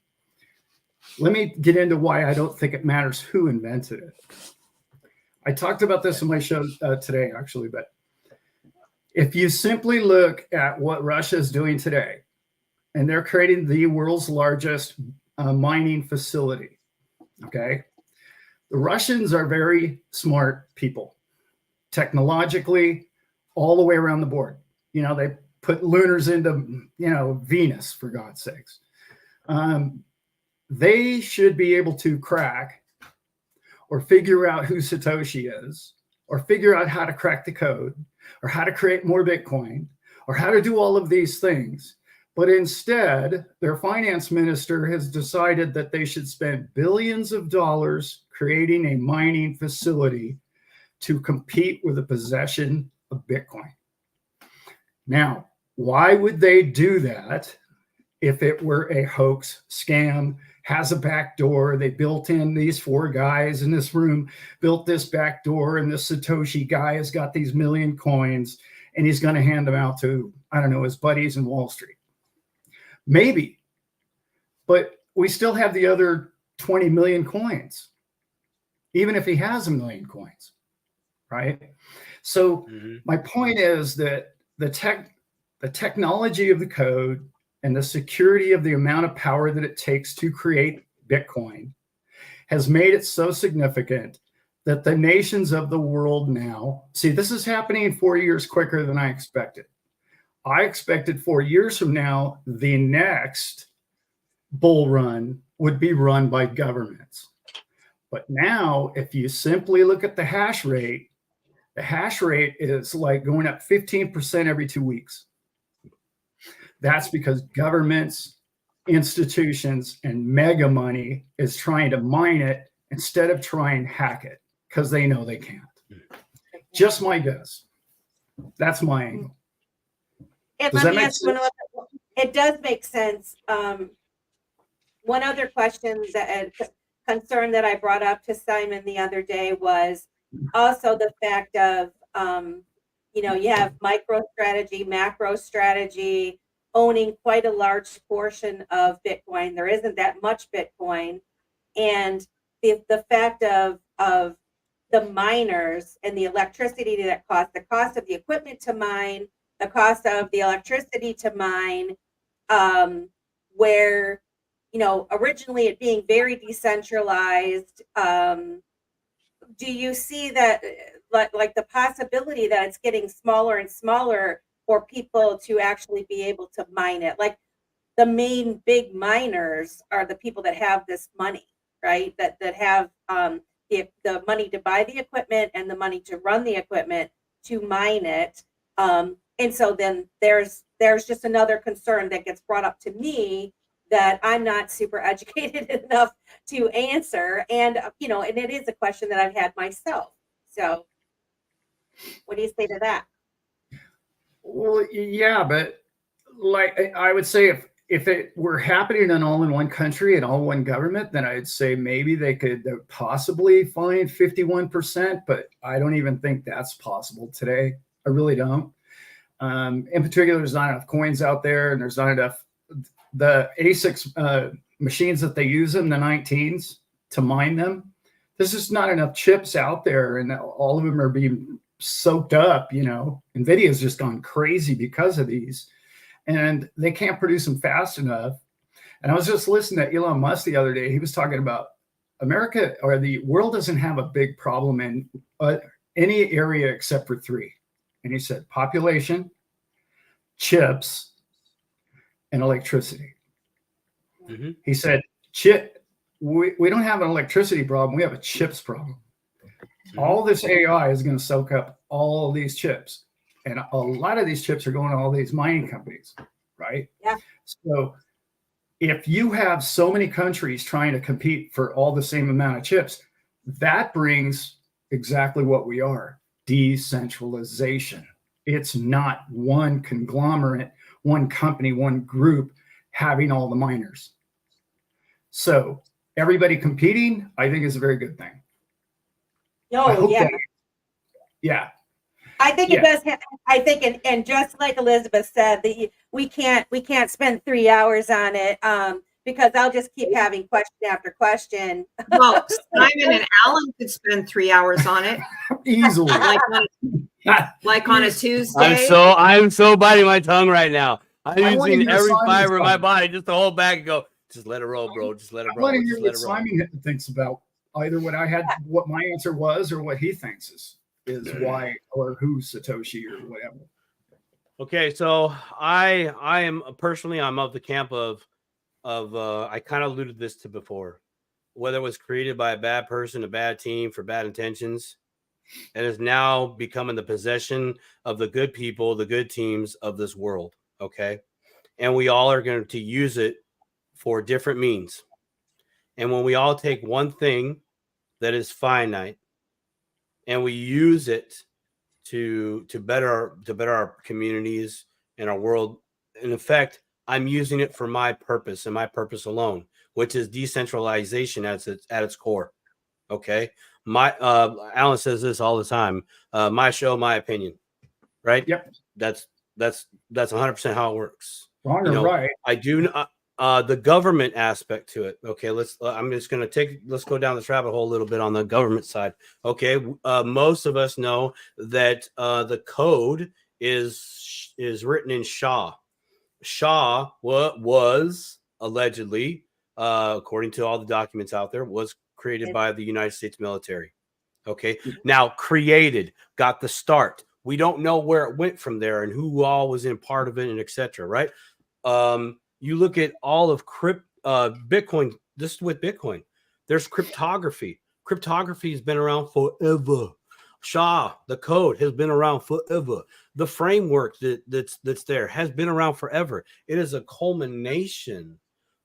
Let me get into why I don't think it matters who invented it. I talked about this in my show today, actually, but if you simply look at what Russia is doing today, and they're creating the world's largest mining facility, okay? The Russians are very smart people, technologically, all the way around the board. They put lunars into, Venus, for God's sakes. They should be able to crack or figure out who Satoshi is, or figure out how to crack the code, or how to create more Bitcoin, or how to do all of these things. But instead, their finance minister has decided that they should spend billions of dollars creating a mining facility to compete with the possession of Bitcoin. Now, why would they do that if it were a hoax, scam, has a back door? They built in these 4 guys in this room, built this back door, and this Satoshi guy has got these million coins, and he's going to hand them out to, I don't know, his buddies in Wall Street. Maybe, but we still have the other 20 million coins, even if he has a million coins, right? So my point is that the technology of the code and the security of the amount of power that it takes to create Bitcoin has made it so significant that the nations of the world now, see, this is happening 4 years quicker than I expected. I expected 4 years from now, the next bull run would be run by governments. But now, if you simply look at the hash rate is like going up 15% every 2 weeks. That's because governments, institutions, and mega money is trying to mine it instead of trying to hack it because they know they can't. Just my guess. That's my angle. And Does let that me make ask one sense? other. It does make sense. One other question that concern that I brought up to Simon the other day was also the fact of, you have micro strategy, macro strategy, owning quite a large portion of Bitcoin. There isn't that much Bitcoin, and the fact of the miners and the electricity that cost, the cost of the equipment to mine, the cost of the electricity to mine, where originally it being very decentralized, do you see that like the possibility that it's getting smaller and smaller for people to actually be able to mine it? Like the main big miners are the people that have this money, right? That have the money to buy the equipment and the money to run the equipment to mine it. And so then there's just another concern that gets brought up to me that I'm not super educated enough to answer. And, and it is a question that I've had myself. So what do you say to that? Well, yeah, but like I would say if it were happening in all in one country and all one government, then I'd say maybe they could possibly find 51%, but I don't even think that's possible today. I really don't. In particular, there's not enough coins out there, and there's not enough the ASICs machines that they use in the 19s to mine them. There's just not enough chips out there, and all of them are being soaked up. NVIDIA's just gone crazy because of these, and they can't produce them fast enough. And I was just listening to Elon Musk the other day. He was talking about America, or the world, doesn't have a big problem in any area except for three. And he said population, chips, and electricity. Mm-hmm. He said, we don't have an electricity problem. We have a chips problem. Mm-hmm. All this AI is going to soak up all these chips. And a lot of these chips are going to all these mining companies, right? Yeah. So if you have so many countries trying to compete for all the same amount of chips, that brings exactly what we are: decentralization. It's not one conglomerate, one company, one group having all the miners. So everybody competing, I think, is a very good thing. Oh, yeah. Yeah. I think it does. I think, and just like Elizabeth said, that we can't spend 3 hours on it because I'll just keep having question after question. Well, Simon and Alan could spend 3 hours on it easily, like on a Tuesday. I'm so biting my tongue right now. I'm using every fiber in my body body just to hold back and go, just let it roll, bro. Just let it roll. I want to hear what Simon thinks about either what I had, what my answer was, or what he thinks is why, or who Satoshi or whatever. Okay, so I am personally, I'm of the camp of I kind of alluded this to before, whether it was created by a bad person, a bad team for bad intentions, and is now becoming the possession of the good people, the good teams of this world. Okay, and we all are going to use it for different means. And when we all take one thing that is finite and we use it to better our communities and our world, in effect, I'm using it for my purpose and my purpose alone, which is decentralization at its core. Okay, my Alan says this all the time. My show, my opinion. Right? Yep. That's 100% how it works. Wrong or right? I do the government aspect to it. Okay, let's go down this rabbit hole a little bit on the government side. Okay, most of us know that the code is written in SHA. SHA was allegedly, according to all the documents out there, was created by the United States military. Okay, now created, got the start. We don't know where it went from there and who all was in part of it and etc. Right? You look at all of Bitcoin. This is with Bitcoin. There's cryptography. Cryptography has been around forever. SHA, the code, has been around forever. The framework that's there has been around forever. It is a culmination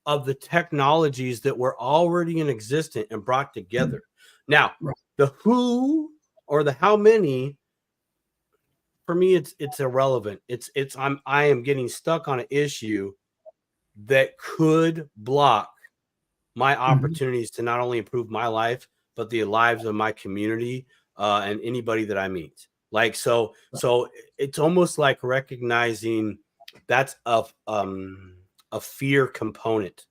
of the technologies that were already in existence and brought together. Now, the who or the how many for me, it's irrelevant. I am getting stuck on an issue that could block my opportunities to not only improve my life, but the lives of my community and anybody that I meet. Like, so it's almost like recognizing that's a fear component.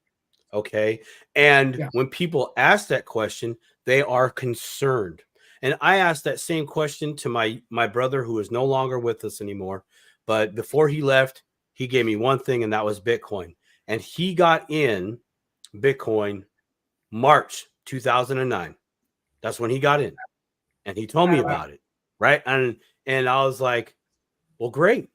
Okay. And when people ask that question, they are concerned. And I asked that same question to my brother, who is no longer with us anymore. But before he left, he gave me one thing, and that was Bitcoin. And he got in Bitcoin March 2009. That's when he got in. And he told me about it. Right. And I was like, well, great.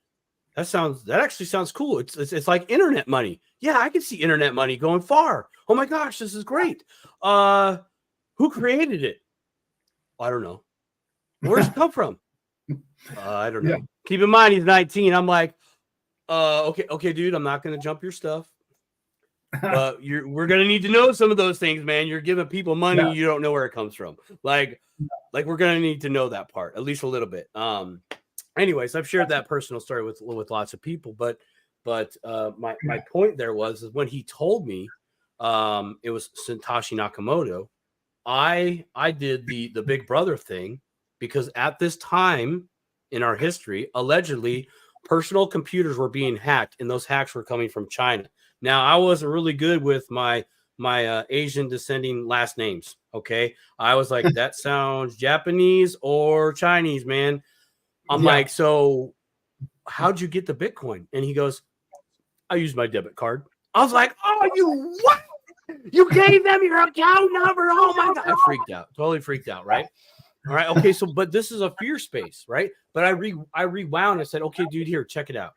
That actually sounds cool. It's like internet money. Yeah, I can see internet money going far. Oh my gosh, this is great. Who created it? I don't know. Where's it come from? I don't know. Yeah. Keep in mind he's 19. I'm like, okay, dude, I'm not gonna jump your stuff. But we're gonna need to know some of those things, man. You're giving people money, you don't know where it comes from. Like we're gonna need to know that part, at least a little bit. Anyways, I've shared that personal story with lots of people, but my point there was is when he told me it was Satoshi Nakamoto, I did the Big Brother thing, because at this time in our history, allegedly personal computers were being hacked, and those hacks were coming from China. Now, I wasn't really good with my Asian descending last names. Okay, I was like, that sounds Japanese or Chinese, man. I'm like, so how'd you get the Bitcoin? And he goes, I used my debit card. I was like, oh, you what? You gave them your account number? Oh my God. I freaked out. Totally freaked out. Right. All right. Okay. So, but this is a fear space, right? But I rewound and said, okay, dude, here, check it out.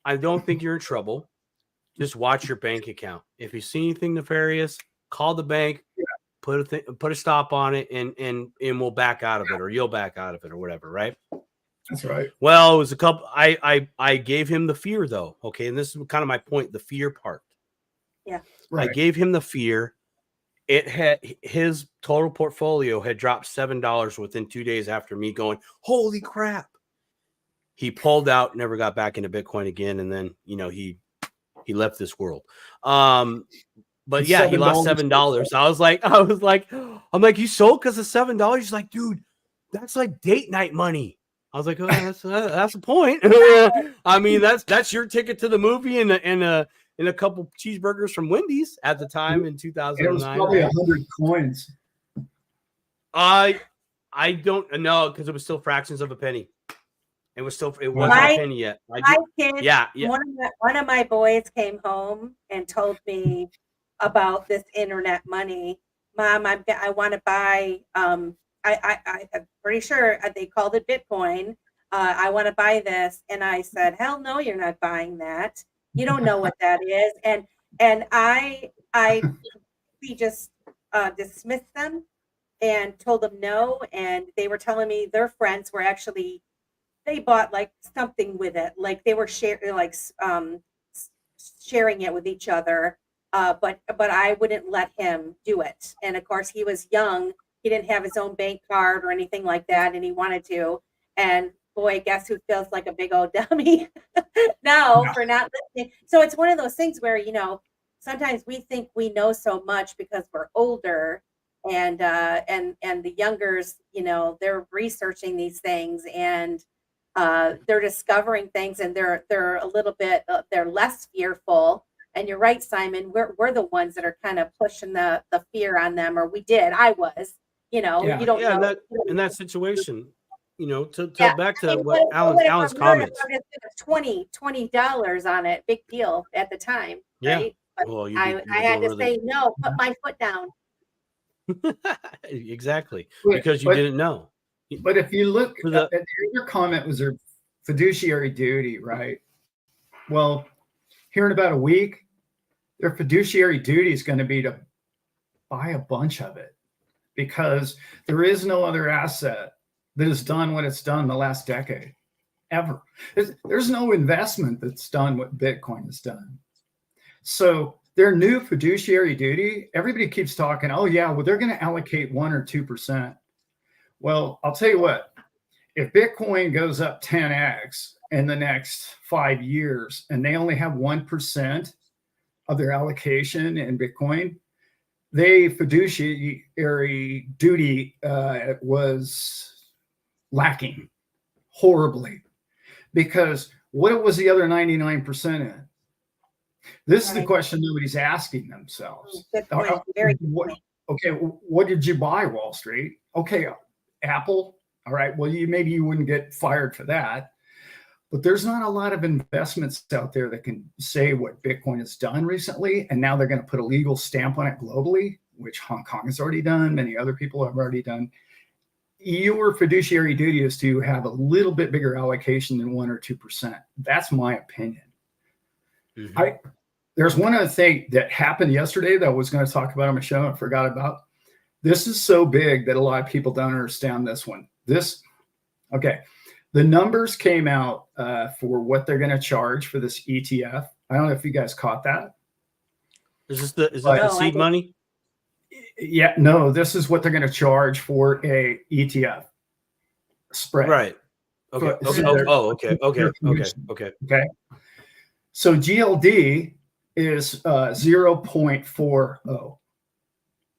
I don't think you're in trouble. Just watch your bank account. If you see anything nefarious, call the bank. Put a stop on it, and we'll back out of it, or you'll back out of it, or whatever, right? That's right. Well, it was a couple. I gave him the fear, though. Okay, and this is kind of my point, the fear part. Yeah. Right. I gave him the fear. It had his total portfolio had dropped $7 within 2 days after me going, holy crap. He pulled out, never got back into Bitcoin again, and then he left this world. But yeah, he lost $7. I was like, I'm like, you sold because of $7? He's like, dude, that's like date night money. I was like, oh, that's a point. I mean, that's your ticket to the movie and a couple cheeseburgers from Wendy's at the time in 2009. It was probably 100 coins. I don't know, because it was still fractions of a penny. It wasn't a penny yet. One of my boys came home and told me about this internet money. Mom, I want to buy, I'm pretty sure they called it Bitcoin. I want to buy this. And I said, hell no, you're not buying that. You don't know what that is. And I just dismissed them and told them no. And they were telling me their friends were actually, they bought like something with it. Like they were sharing it with each other. But I wouldn't let him do it. And of course he was young. He didn't have his own bank card or anything like that. And he wanted to, and boy, guess who feels like a big old dummy now for not listening. So it's one of those things where, sometimes we think we know so much because we're older, and the youngers, they're researching these things, and they're discovering things, and they're a little bit, they're less fearful. And you're right, Simon, we're the ones that are kind of pushing the fear on them, or I was, you don't know. In that situation, back to what Alan's comments. $20 on it, big deal at the time, right? But well, I had to say no, put my foot down. Exactly, because you didn't know. But if you look at your comment was their fiduciary duty, right? Well, here in about a week, their fiduciary duty is going to be to buy a bunch of it, because there is no other asset that has done what it's done the last decade, ever. There's no investment that's done what Bitcoin has done. So their new fiduciary duty, everybody keeps talking, oh yeah, well, they're going to allocate 1 or 2%. Well, I'll tell you what, if Bitcoin goes up 10x in the next 5 years and they only have 1% of their allocation in Bitcoin, they fiduciary duty was lacking horribly, because what was the other 99% in? This is the question nobody's asking themselves. Good point. Very good What, point. okay, what did you buy, Wall Street? Okay, Apple. All right, well, maybe you wouldn't get fired for that. But there's not a lot of investments out there that can say what Bitcoin has done recently. And now they're going to put a legal stamp on it globally, which Hong Kong has already done. Many other people have already done. Your fiduciary duty is to have a little bit bigger allocation than 1 or 2%. That's my opinion. Mm-hmm. There's one other thing that happened yesterday that I was going to talk about on my show and I forgot about. This is so big that a lot of people don't understand this one. Okay. The numbers came out for what they're going to charge for this ETF. I don't know if you guys caught that. Is that the seed money? Yeah, no, this is what they're going to charge for a ETF spread. Right. Okay. Okay. So GLD is 0.40.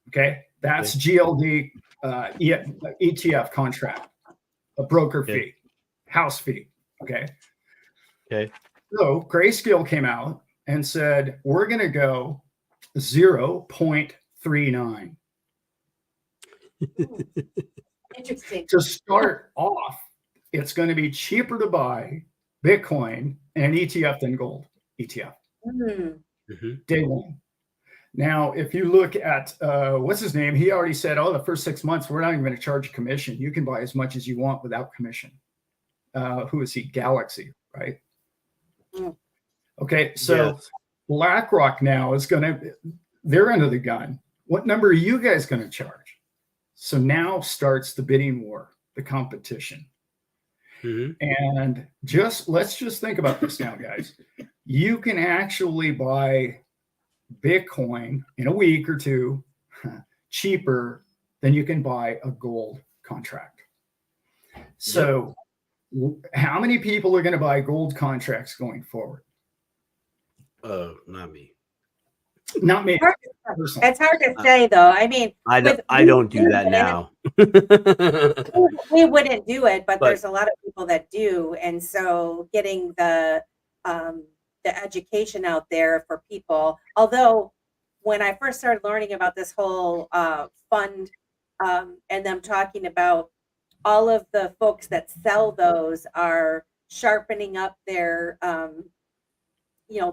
Okay. That's GLD ETF contract, a broker fee. House fee. Okay. So Grayscale came out and said, we're going to go 0.39. Interesting. To start off, it's going to be cheaper to buy Bitcoin and an ETF than gold ETF. Mm-hmm. Day one. Now, if you look at what's his name, he already said, the first 6 months, we're not even going to charge a commission. You can buy as much as you want without commission. Who is he? Galaxy, right? Mm. Okay, so yes. BlackRock now is they're under the gun. What number are you guys going to charge? So now starts the bidding war, the competition. Mm-hmm. And let's just think about this now, guys. You can actually buy Bitcoin in a week or two cheaper than you can buy a gold contract. So how many people are going to buy gold contracts going forward? Not me. Not me. It's hard to say, though. I mean, I don't do that now. We wouldn't do it, but there's a lot of people that do, and so getting the education out there for people. Although, when I first started learning about this whole fund and them talking about all of the folks that sell those are sharpening up their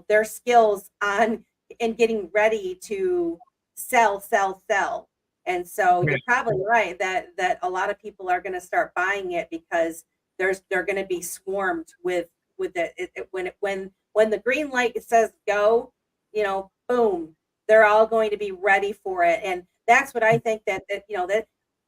their skills on and getting ready to sell. And so you're probably right that a lot of people are going to start buying it because they're going to be swarmed with it. When the green light says go, boom, they're all going to be ready for it. And that's what I think that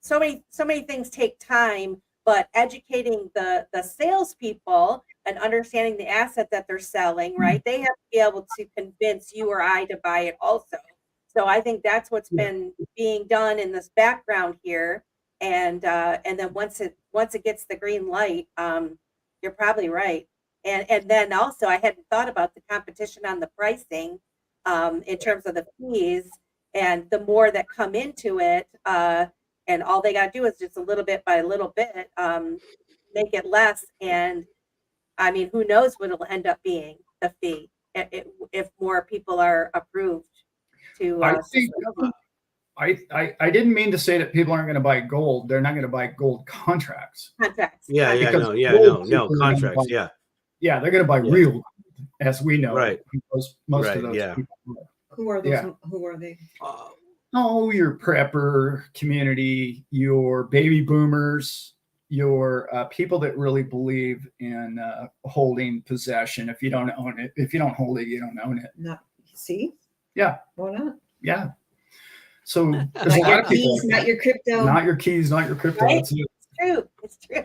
so many things take time, but educating the salespeople and understanding the asset that they're selling, right? They have to be able to convince you or I to buy it also. So I think that's what's been being done in this background here. And then once it gets the green light, you're probably right. And then also I hadn't thought about the competition on the pricing in terms of the fees, and the more that come into it, and all they got to do is just a little bit by little bit, make it less. And I mean, who knows what it'll end up being, the fee, if more people are approved to. I think I didn't mean to say that people aren't going to buy gold. They're not going to buy gold contracts. Contracts. No contracts. Yeah, they're going to buy real gold, as we know. Right. Most of those people. Who are those? Yeah. Who are they? Your prepper community, your baby boomers, your people that really believe in holding possession. If you don't own it, if you don't hold it, you don't own it. No. See? Yeah. Why not? Yeah. So there's a lot of people. Keys, not your crypto. Not your keys, not your crypto. Right? It's true. It's true.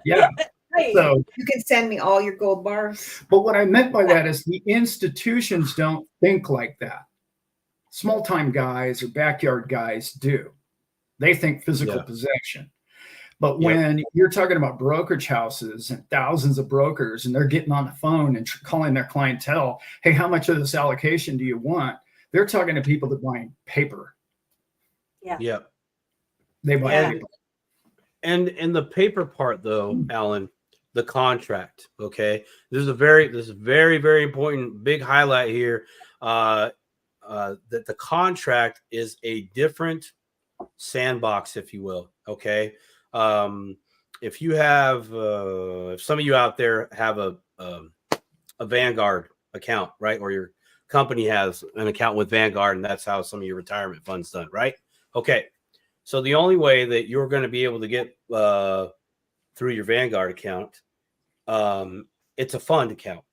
Yeah. Right. So you can send me all your gold bars. But what I meant by that is the institutions don't think like that. Small-time guys or backyard guys do. They think physical possession. But when you're talking about brokerage houses and thousands of brokers, and they're getting on the phone and calling their clientele, hey, how much of this allocation do you want? They're talking to people that buy paper. Yeah. They buy paper. And the paper part, though, Alan, the contract. Okay, this is very, very important big highlight here. That the contract is a different sandbox, if you will. Okay, if you have, if some of you out there have a Vanguard account, right, or your company has an account with Vanguard, and that's how some of your retirement funds done, right? Okay. So the only way that you're going to be able to get through your Vanguard account, it's a fund account,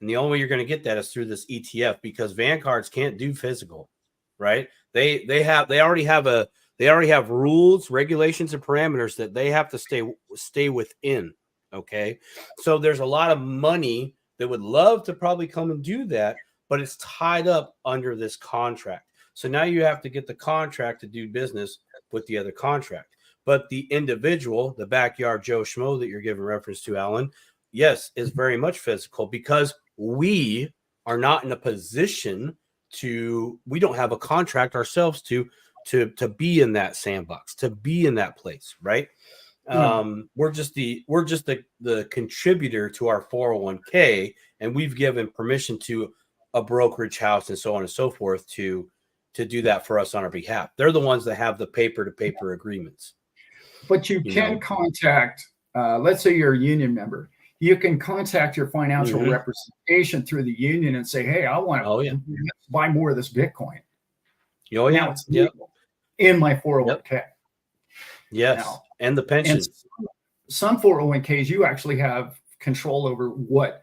and the only way you're going to get that is through this ETF, because Vanguards can't do physical, right? They already have rules, regulations, and parameters that they have to stay within. Okay, so there's a lot of money that would love to probably come and do that, but it's tied up under this contract. So now you have to get the contract to do business with the other contract. But the individual, the backyard Joe Schmo that you're giving reference to, Alan, yes, is very much physical, because we are not in a position we don't have a contract ourselves to be in that sandbox, to be in that place, right? We're just the contributor to our 401k, and we've given permission to a brokerage house and so on and so forth to do that for us on our behalf. They're the ones that have the paper-to-paper agreements. But you can contact, let's say you're a union member. You can contact your financial representation through the union and say, hey, I want to buy more of this Bitcoin. Oh, yeah. Now it's legal in my 401k. Yes. Now, and the pension. And some 401ks, you actually have control over what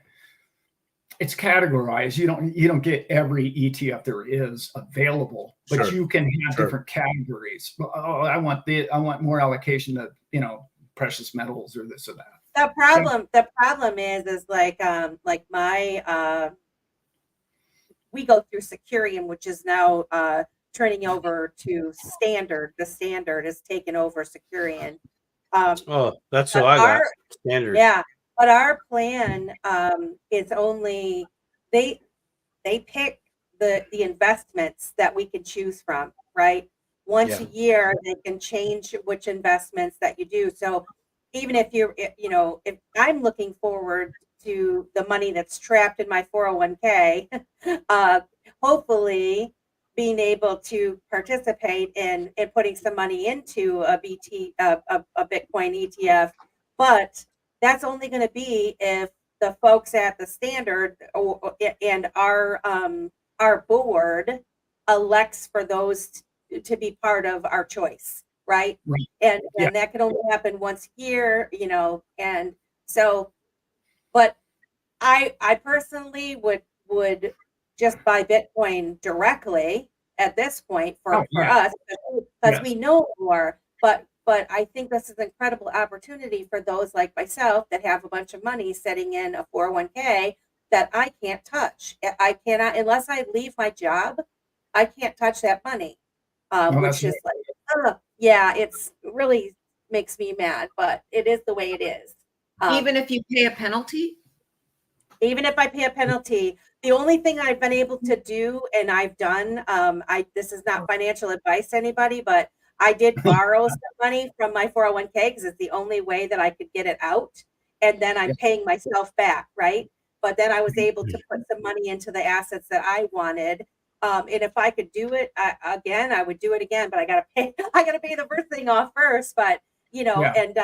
it's categorized. You don't get every ETF there is available, but you can have different categories. Oh, I want more allocation to, precious metals or this or that. The problem is like my we go through Securium, which is now turning over to Standard. The Standard is taking over Securium. That's who I got. Standard. Yeah. But our plan is only they pick the investments that we can choose from, right? Once a year, they can change which investments that you do. So even if if I'm looking forward to the money that's trapped in my 401k, hopefully being able to participate in putting some money into a Bitcoin ETF, but that's only going to be if the folks at the Standard and our board elects for those to be part of our choice, right? And that can only happen once a year, and so, but I personally would just buy Bitcoin directly at this point for us, because we know more, but I think this is an incredible opportunity for those like myself that have a bunch of money sitting in a 401k that I can't touch. I cannot, unless I leave my job, I can't touch that money. Which is it's really makes me mad, but it is the way it is. Even if you pay a penalty? Even if I pay a penalty, the only thing I've been able to do, and I've done, this is not financial advice to anybody, but I did borrow some money from my 401k because it's the only way that I could get it out. And then I'm paying myself back, right? But then I was able to put some money into the assets that I wanted. And if I could do it again, I would do it again, but I gotta pay the first thing off first. But and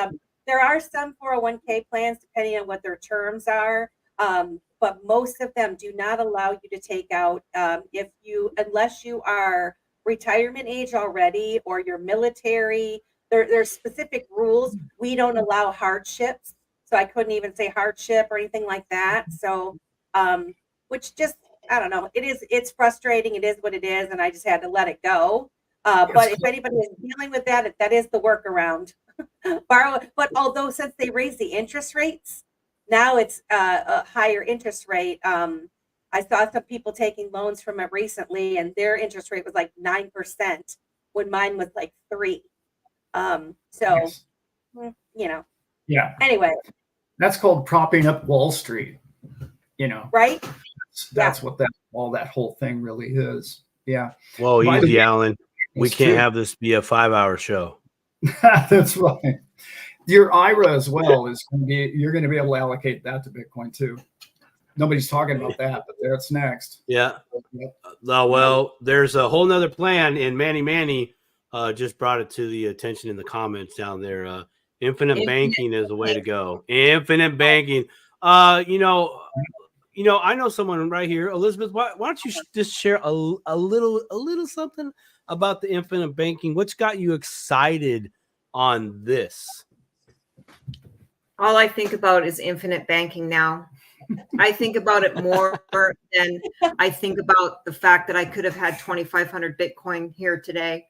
there are some 401k plans depending on what their terms are. But most of them do not allow you to take out unless you are retirement age already or you're military. There's specific rules. We don't allow hardships, so I couldn't even say hardship or anything like that. So, which just I don't know. It's frustrating. It is what it is, and I just had to let it go. But if anybody is dealing with that, that is the workaround. Borrow. But although since they raised the interest rates, now it's a higher interest rate. I saw some people taking loans from it recently, and their interest rate was like 9% when mine was like 3%. you know, Yeah. anyway, That's called propping up Wall Street. You know, right? that's what all that whole thing really is. Yeah. Whoa, By the easy, way, Alan. We it's can't true. have this be a 5-hour show. That's right. Your IRA as well is going to be, you're going to be able to allocate that to Bitcoin too. Nobody's talking about that, but that's next. Yeah. Yep. Well, there's a whole nother plan, and Manny just brought it to the attention in the comments down there. Infinite banking is the way to go. Infinite banking. I know someone right here, Elizabeth. Why don't you just share a little something about the infinite banking? What's got you excited on this? All I think about is infinite banking now. I think about it more than I think about the fact that I could have had 2,500 Bitcoin here today.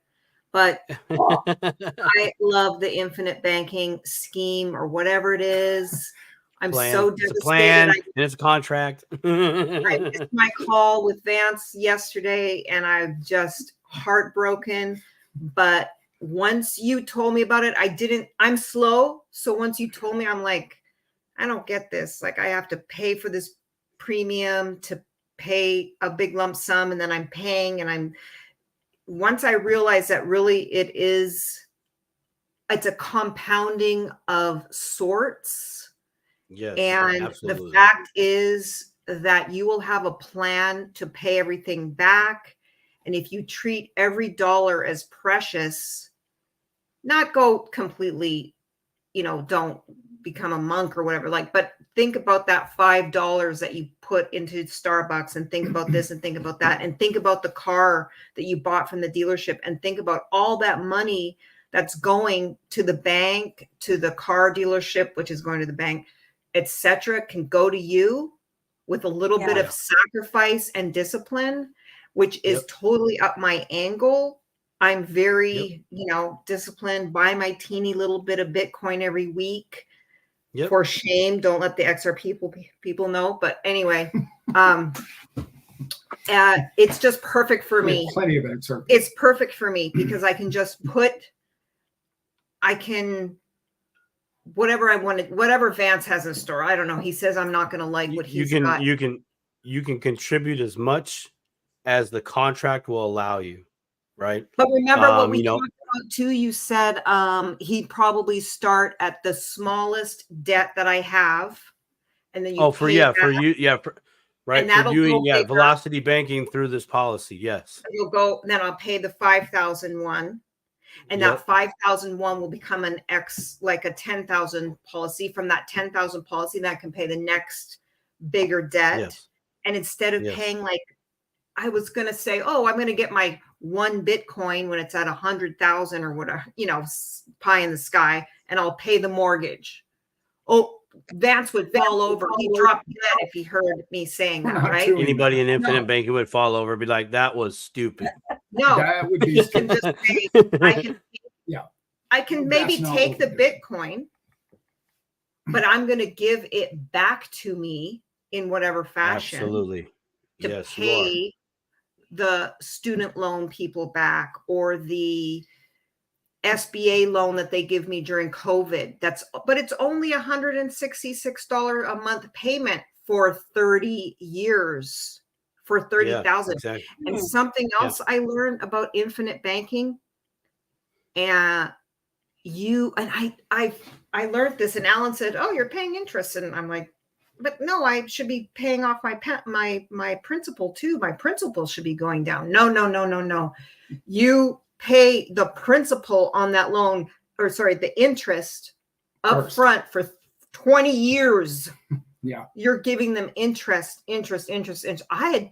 But I love the infinite banking scheme or whatever it is. I'm so devastated. It's a plan and it's a contract. I missed my call with Vance yesterday and I'm just heartbroken. But once you told me about it, I'm slow. So once you told me, I'm like, I don't get this. Like I have to pay for this premium to pay a big lump sum and then I'm paying and once I realized that really it's a compounding of sorts. Yes. And absolutely. the fact is that you will have a plan to pay everything back. And if you treat every dollar as precious, not go completely, don't become a monk or whatever, but think about that $5 that you put into Starbucks and think about this and think about that and think about the car that you bought from the dealership and think about all that money that's going to the bank, to the car dealership, which is going to the bank, etc., can go to you with a little bit of sacrifice and discipline, which is totally up my angle. I'm very, disciplined, buy my teeny little bit of Bitcoin every week. For shame, don't let the XR people know. But anyway, it's just perfect for me. Plenty of XR. It's perfect for me because I can just whatever I wanted, whatever Vance has in store. I don't know. He says I'm not going to like what he's got. You can contribute as much as the contract will allow you, right? But remember what we talked about too. You said he'd probably start at the smallest debt that I have, and then right. For you, velocity banking through this policy. Yes, you'll go. Then I'll pay the 5,000 one. And that 5,001 will become like a 10,000 policy. From that 10,000 policy, that can pay the next bigger debt. Yes. And instead of paying I was going to say, I'm going to get my 1 Bitcoin when it's at 100,000 or whatever, pie in the sky, and I'll pay the mortgage. Oh, Vance would fall over. He'd drop dead if he heard me saying that, right? Anybody in infinite banking would fall over and be like, that was stupid. No, that would be you can just say, I can maybe take the Bitcoin, but I'm going to give it back to me in whatever fashion. Absolutely. To pay the student loan people back or the SBA loan that they give me during COVID. But it's only $166 a month payment for 30 years. For 30,000. Exactly. And something else I learned about infinite banking, and I learned this, and Alan said, "Oh, you're paying interest," and I'm like, "But no, I should be paying off my principal too. My principal should be going down." No. You pay the principal on that loan, the interest up front for 20 years. Yeah. You're giving them interest. I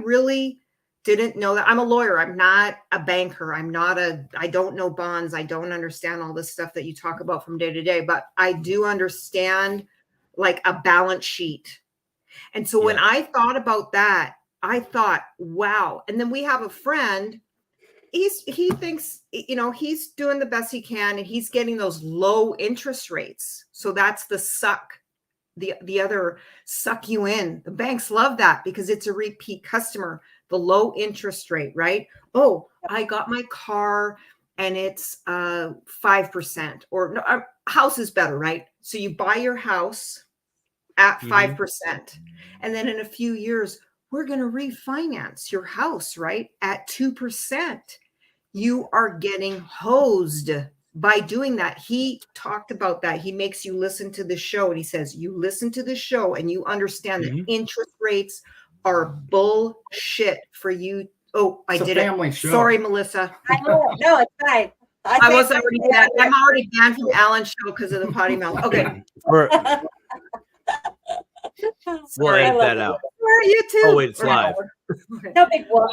really didn't know that. I'm a lawyer. I'm not a banker. I don't know bonds. I don't understand all this stuff that you talk about from day to day, but I do understand like a balance sheet. And so when I thought about that, I thought, wow. And then we have a friend, he thinks, he's doing the best he can and he's getting those low interest rates. So that's the suck. The other suck you in. The banks love that because it's a repeat customer, the low interest rate, right? Oh, I got my car and it's 5%, or no, house is better, right? So you buy your house at 5%, and then in a few years, we're going to refinance your house, right? At 2%. You are getting hosed by doing that. He talked about that. He makes you listen to the show, and he says, you listen to the show and you understand that interest rates are bullshit for you. Oh, I did it. Show. Sorry, Melissa. I know. No, it's fine. I wasn't already banned. I'm already banned from Alan's show because of the potty mouth. Okay. We'll Sorry. edit that out. Where are you too? Oh, wait, it's live. Okay. No big whoop.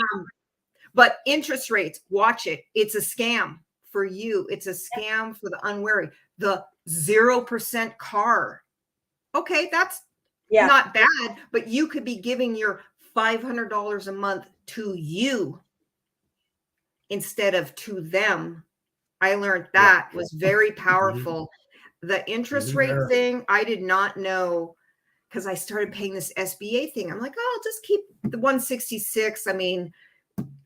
But interest rates, watch it. It's a scam for you. It's a scam for the unwary. The 0% car. Okay, that's not bad, but you could be giving your $500 a month to you instead of to them. I learned that was very powerful. The interest rate thing, I did not know, because I started paying this SBA thing. I'm like, oh, I'll just keep the 166. I mean,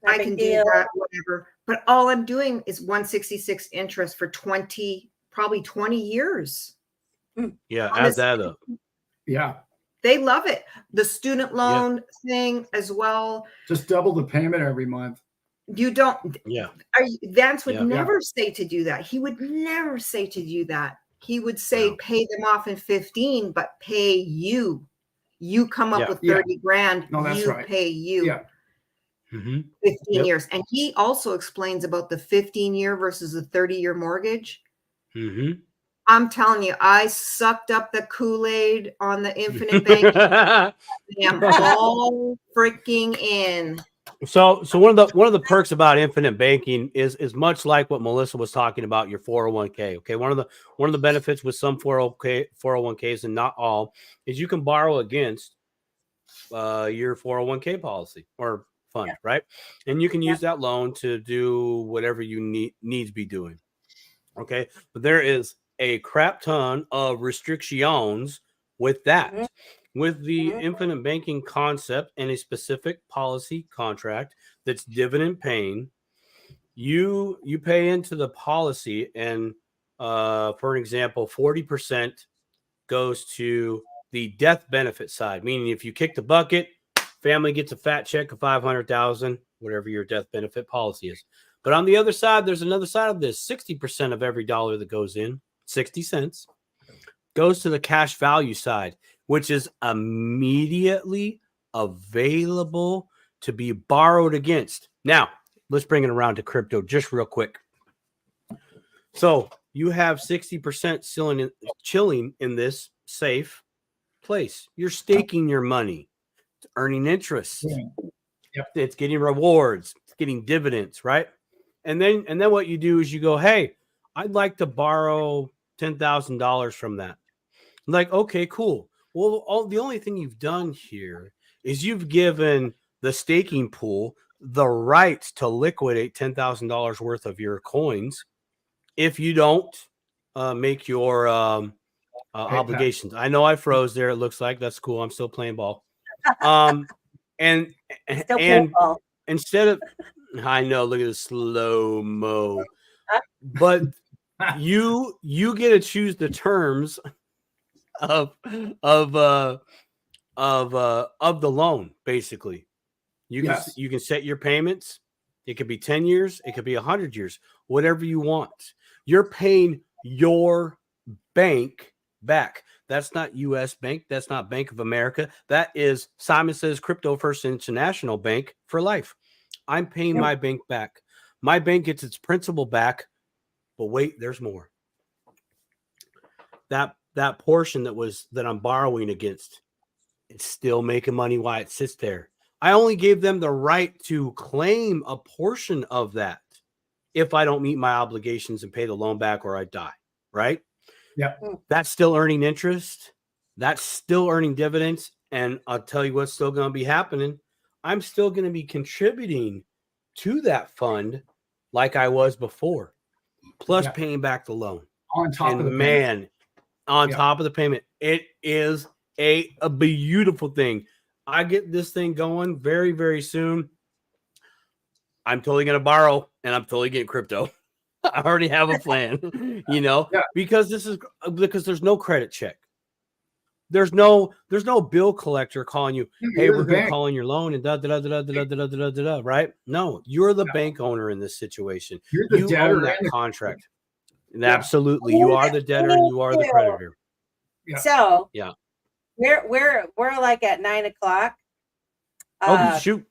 I can do that, whatever. But all I'm doing is 166 interest for probably 20 years. Yeah, add that up. Yeah. They love it. The student loan thing as well. Just double the payment every month. You don't. Yeah. Vance would never say to do that. He would never say to do that. He would say, pay them off in 15, but pay you. You come up with 30 grand. No, that's right. Pay you. Yeah. 15 years. And he also explains about the 15-year versus the 30-year mortgage. I'm telling you, I sucked up the Kool-Aid on the infinite banking. I'm all freaking in. So one of the perks about infinite banking is much like what Melissa was talking about, your 401k. Okay, one of the benefits with some 401ks and not all is you can borrow against your 401k policy or fund, right? And you can use that loan to do whatever you need to be doing. Okay, but there is a crap ton of restrictions with that. With the infinite banking concept and a specific policy contract that's dividend paying, you pay into the policy, and for an example, 40% goes to the death benefit side, meaning if you kick the bucket, family gets a fat check of $500,000, whatever your death benefit policy is. But on the other side, there's another side of this. 60% of every dollar that goes in, 60 cents, goes to the cash value side, which is immediately available to be borrowed against. Now, let's bring it around to crypto just real quick. So you have 60% chilling in this safe place. You're staking your money. It's earning interest. It's getting rewards. It's getting dividends, right? And then what you do is you go, hey, I'd like to borrow $10,000 from that. I'm like, okay, cool. Well, the only thing you've done here is you've given the staking pool the right to liquidate $10,000 worth of your coins if you don't make your obligations. I know I froze there. It looks like that's cool. I'm still playing ball. And instead of, I know, look at the slow mo, but you get to choose the terms of the loan. Basically, you can set your payments. It could be 10 years, it could be 100 years, whatever you want. You're paying your bank back. That's not U.S. Bank. That's not Bank of America. That is Simon Says Crypto First International Bank for life. I'm paying my bank back. My bank gets its principal back, but wait, there's more. That portion that I'm borrowing against, it's still making money while it sits there. I only gave them the right to claim a portion of that if I don't meet my obligations and pay the loan back or I die, right? Yeah. That's still earning interest. That's still earning dividends. And I'll tell you what's still going to be happening. I'm still going to be contributing to that fund like I was before, plus paying back the loan. On top of the payment. On top of the payment. It is a beautiful thing. I get this thing going very, very soon. I'm totally going to borrow, and I'm totally getting crypto. I already have a plan, you know, Yeah. because there's no credit check. There's no bill collector calling you, hey, You're we're the going to bank. call in your loan and da da da da da da da da da da, right? No, you're the bank owner in this situation. You're the You debtor own that and the contract. And Yeah. absolutely, you are the debtor and you are the creditor. Yeah. So Yeah. we're like at 9 o'clock. Oh, shoot.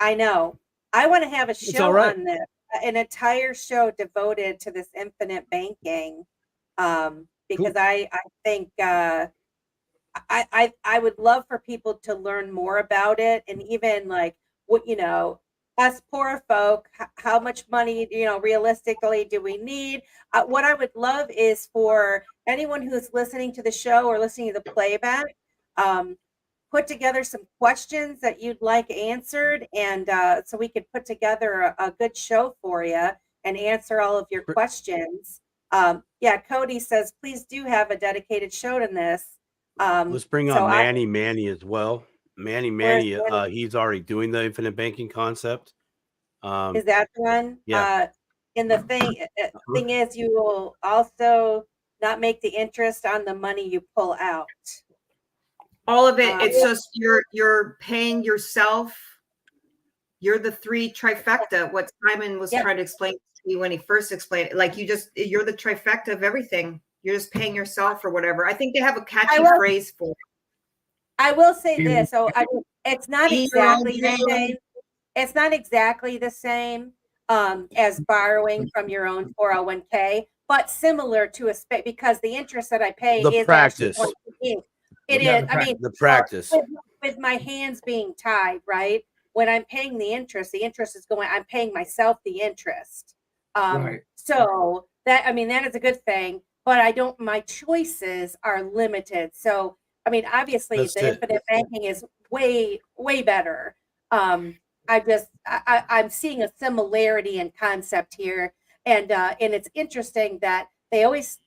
I know. I want to have a It's show all right. on this, an entire show devoted to this infinite banking. Because Cool. I think I would love for people to learn more about it, and even like what, us poor folk, how much money, realistically do we need? What I would love is for anyone who's listening to the show or listening to the playback, put together some questions that you'd like answered, and so we could put together a good show for you and answer all of your questions. Yeah, Cody says, please do have a dedicated show to this. Let's bring so on Manny as well. Manny, Manny? he's already doing the infinite banking concept. Is that the one? Yeah. And the thing is, you will also not make the interest on the money you pull out. All of it. It's just you're paying yourself. You're the three trifecta. What Simon was trying to explain to me when he first explained it. Like you're the trifecta of everything. You're just paying yourself or whatever. I think they have a catchy phrase for it. I will say this. So it's not exactly the same. It's not exactly the same as borrowing from your own 401k, but similar to because the interest that I pay The is practice. It is. I mean, the practice with my hands being tied, right? When I'm paying the interest is going. I'm paying myself the interest. Right. So that is a good thing. But I don't. My choices are limited. So obviously, infinite banking is way better. I'm seeing a similarity in concept here, and it's interesting that they always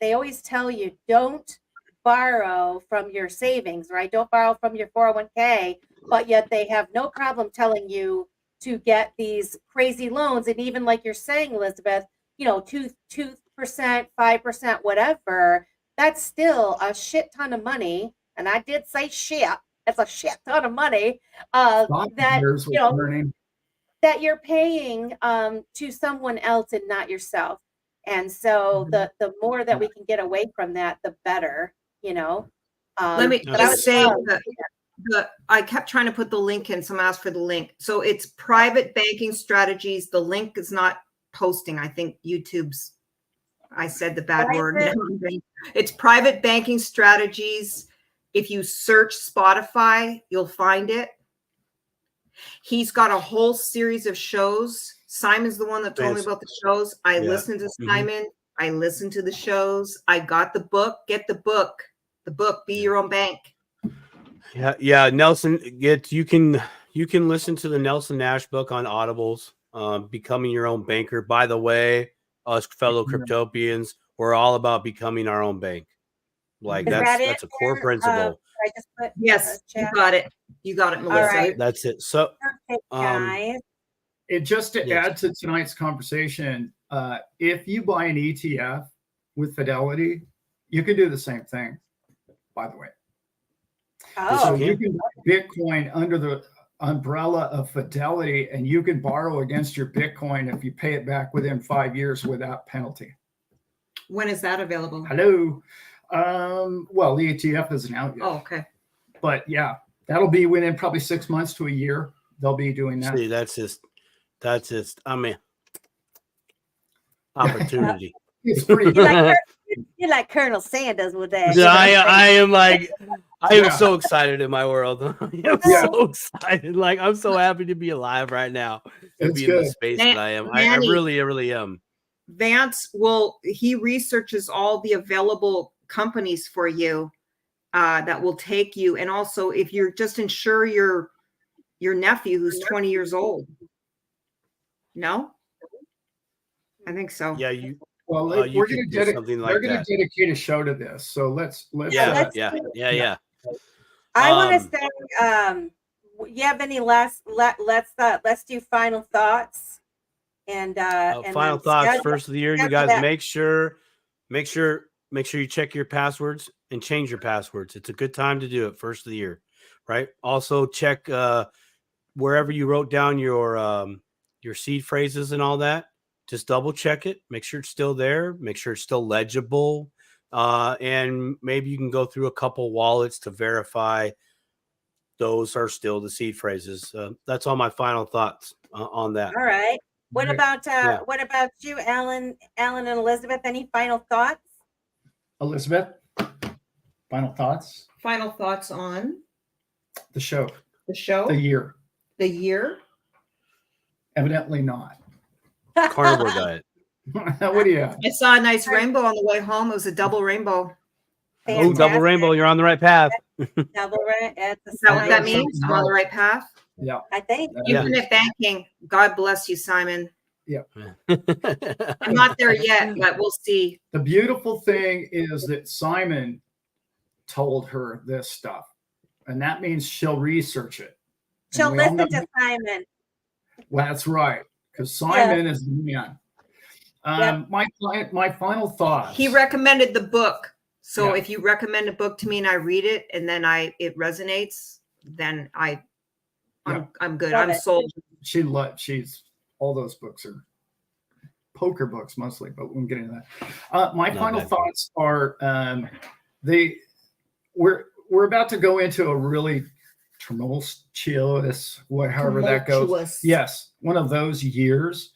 tell you don't borrow from your savings, right? Don't borrow from your 401k, but yet they have no problem telling you to get these crazy loans, and even like you're saying, Elizabeth, 2%, 5%, whatever. That's still a shit ton of money, and I did say shit. That's a shit ton of money that you're paying to someone else and not yourself. And so the more that we can get away from that, the better. Let me just say that I kept trying to put the link in. Someone asked for the link. So it's private banking strategies. The link is not posting. I think YouTube's. I said the bad word. It's private banking strategies. If you search Spotify, you'll find it. He's got a whole series of shows. Simon's the one that told me about the shows. I listened to Simon. I listened to the shows. I got the book. Get the book. The book. Be Your Own Bank. Yeah. Nelson, you can listen to the Nelson Nash book on Audibles. Becoming Your Own Banker. By the way, us fellow Cryptopians, we're all about becoming our own bank. Like that's a core principle. Yes, you got it. You got it, Melissa. Right. That's it. So, guys. It just to add to tonight's conversation, if you buy an ETF with Fidelity, you can do the same thing. By the way, so you can buy Bitcoin under the umbrella of Fidelity, and you can borrow against your Bitcoin if you pay it back within 5 years without penalty. When is that available? Hello. Well, the ETF isn't out yet. Oh, okay. But yeah, that'll be within probably 6 months to a year. They'll be doing that. See, that's just. I mean, opportunity. It's pretty. You're like Colonel Sanders with that. Yeah, I am so excited in my world. I am so excited. Like, I'm so happy to be alive right now. To be in the space that I am. I really am. Vance he researches all the available companies for you that will take you. And also, if you're just insure your nephew who's 20 years old. No? I think so. Yeah, Well, we're going to dedicate a show to this. So let's yeah. I want to say, you have any let's do final thoughts, and Final then thoughts. schedule- First of the year, you schedule guys that. make sure you check your passwords and change your passwords. It's a good time to do it first of the year, right? Also check wherever you wrote down your seed phrases and all that. Just double check it. Make sure it's still there. Make sure it's still legible. And maybe you can go through a couple wallets to verify those are still the seed phrases. That's all my final thoughts on that. All right. What Right. about Yeah. what about you, Alan and Elizabeth? Any final thoughts? Elizabeth, final thoughts? Final thoughts on The show, the show, the year. the year? Evidently not. Carnivore diet. What do you have? I saw a nice rainbow on the way home. It was a double rainbow. Oh, double Fantastic. rainbow. You're on the right path. Double it's a Is that what sign. that means? I'm on the right path. Yeah. I think. Yeah. Infinite banking. God bless you, Simon. I'm I'm not there yet, but we'll see. The beautiful thing is that Simon told her this stuff, and that means she'll research it. And She'll we all listen know- to Simon. Well, that's right, because Simon is the man. My final thoughts. He recommended the book. So Yeah. if you recommend a book to me and I read it and then it resonates, then I'm good. Love I'm it. sold. She's all those books are poker books mostly, but we won't get into that. My Not final bad. thoughts are we're about to go into a really tumultuous, however that goes. Tumultuous. Yes, one of those years.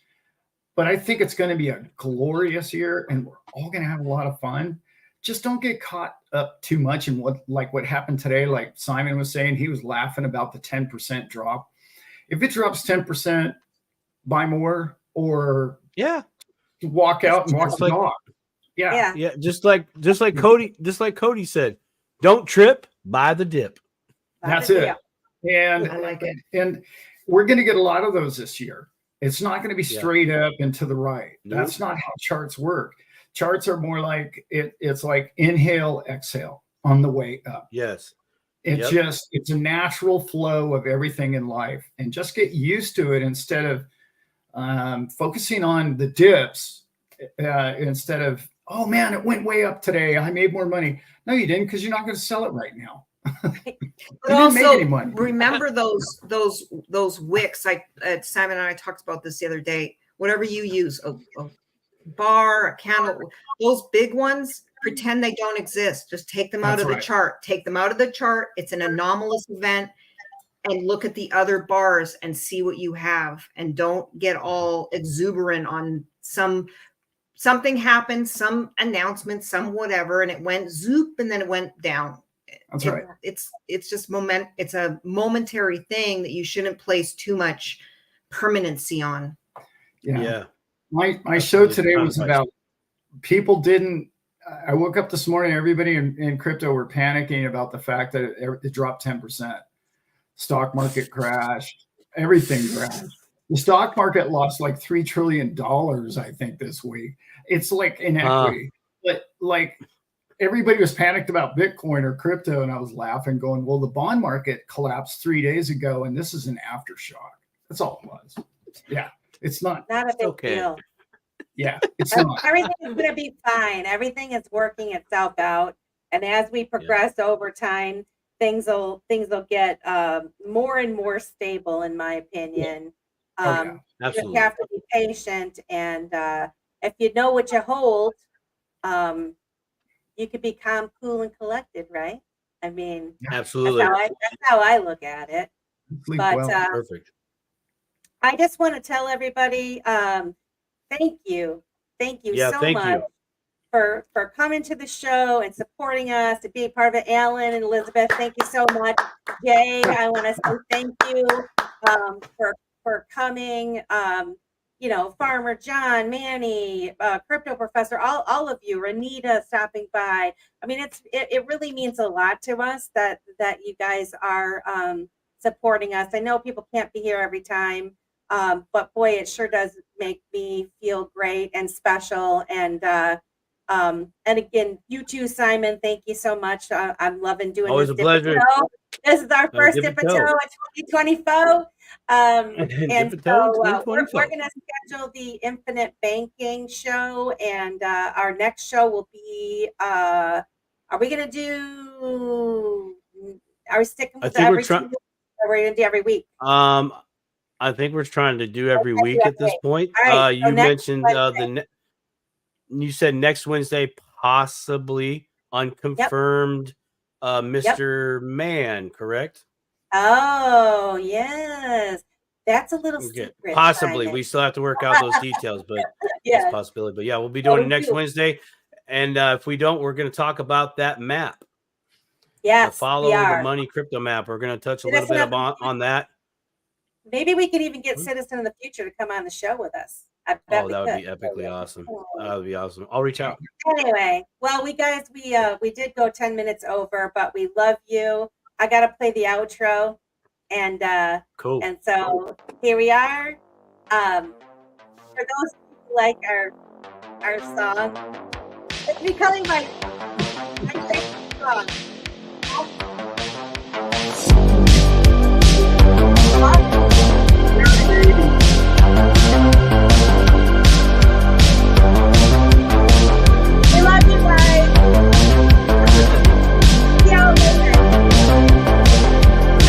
But I think it's going to be a glorious year, and we're all going to have a lot of fun. Just don't get caught up too much in what happened today. Like Simon was saying, he was laughing about the 10% drop. If it drops 10%, buy more or Yeah. walk out and walk Just the like- dog. Yeah. Yeah. Yeah. Just like Cody said, don't trip, buy the dip. That's it. And I like it. And we're going to get a lot of those this year. It's not going to be Yeah. straight up and to the right. Nope. That's not how charts work. Charts are more like it's like inhale, exhale on the way up. Yes. It's it's a natural flow of everything in life, and just get used to it instead of focusing on the dips instead of, oh man, it went way up today, I made more money. No, you didn't, because you're not going to sell it right now. But You didn't make also any money. remember those wicks. Like Simon and I talked about this the other day. Whatever you use, a bar, a candle, those big ones, pretend they don't exist. Just take them out That's of the right. chart. Take them out of the chart. It's an anomalous event. And look at the other bars and see what you have. And don't get all exuberant on something happened, some announcement, some whatever, and it went zoop and then it went down. That's right. It's just it's a momentary thing that you shouldn't place too much permanency on. Yeah. My show today was Complex. about people didn't. I woke up this morning, everybody in crypto were panicking about the fact that it dropped 10%. Stock market crashed. Everything crashed. The stock market lost like $3 trillion, I think, this week. It's like inequity. But like everybody was panicked about Bitcoin or crypto, and I was laughing, going, well, the bond market collapsed 3 days ago, and this is an aftershock. That's all it was. Yeah. It's not. Not a big okay. deal. Yeah, it's not. Everything is going to be fine. Everything is working itself out, and as we progress over time, things will get more and more stable, in my opinion. yeah. You Absolutely. just have to be patient, and if you know what you hold, you could be calm, cool, and collected, right? I mean, Absolutely. that's how I look at it. Sleep But well. Perfect. I just want to tell everybody, thank you Yeah, so thank much you. for coming to the show and supporting us, to be part of it. Alan and Elizabeth, thank you so much. Jay, I want to say thank you for coming. Farmer John, Manny, Crypto Professor, all of you, Renita stopping by. I mean, it really means a lot to us that you guys are supporting us. I know people can't be here every time. But boy, it sure does make me feel great and special. And And again, you too, Simon. Thank you so much. I'm loving doing Always this a pleasure. This is our first Dip a Dip a toe. Toe of 2024. And Dip a toe, so we're 2024. going to schedule the Infinite Banking show, and our next show will be. Are we going to do? Are we sticking I with think we're every 2 trying. weeks, or we're going to do every week? I think we're trying to do every week at this point. All right, so You next mentioned you said next Wednesday, possibly unconfirmed. Mr. Man, correct? Oh, yes. That's a little Okay. secret. Possibly. Simon. We still have to work out those details, but it's a possibility. But yeah, we'll be doing it next Wednesday. And if we don't, we're going to talk about that map. Yes, the follow we are. the money crypto map. We're going to touch a little bit on that. Maybe we could even get Citizen in the future to come on the show with us. I bet that would could. be epically awesome. That would be awesome. I'll reach out. Anyway, well, we did go 10 minutes over, but we love you. I got to play the outro, and cool. And so here we are. For those who like our song, it's becoming my favorite song.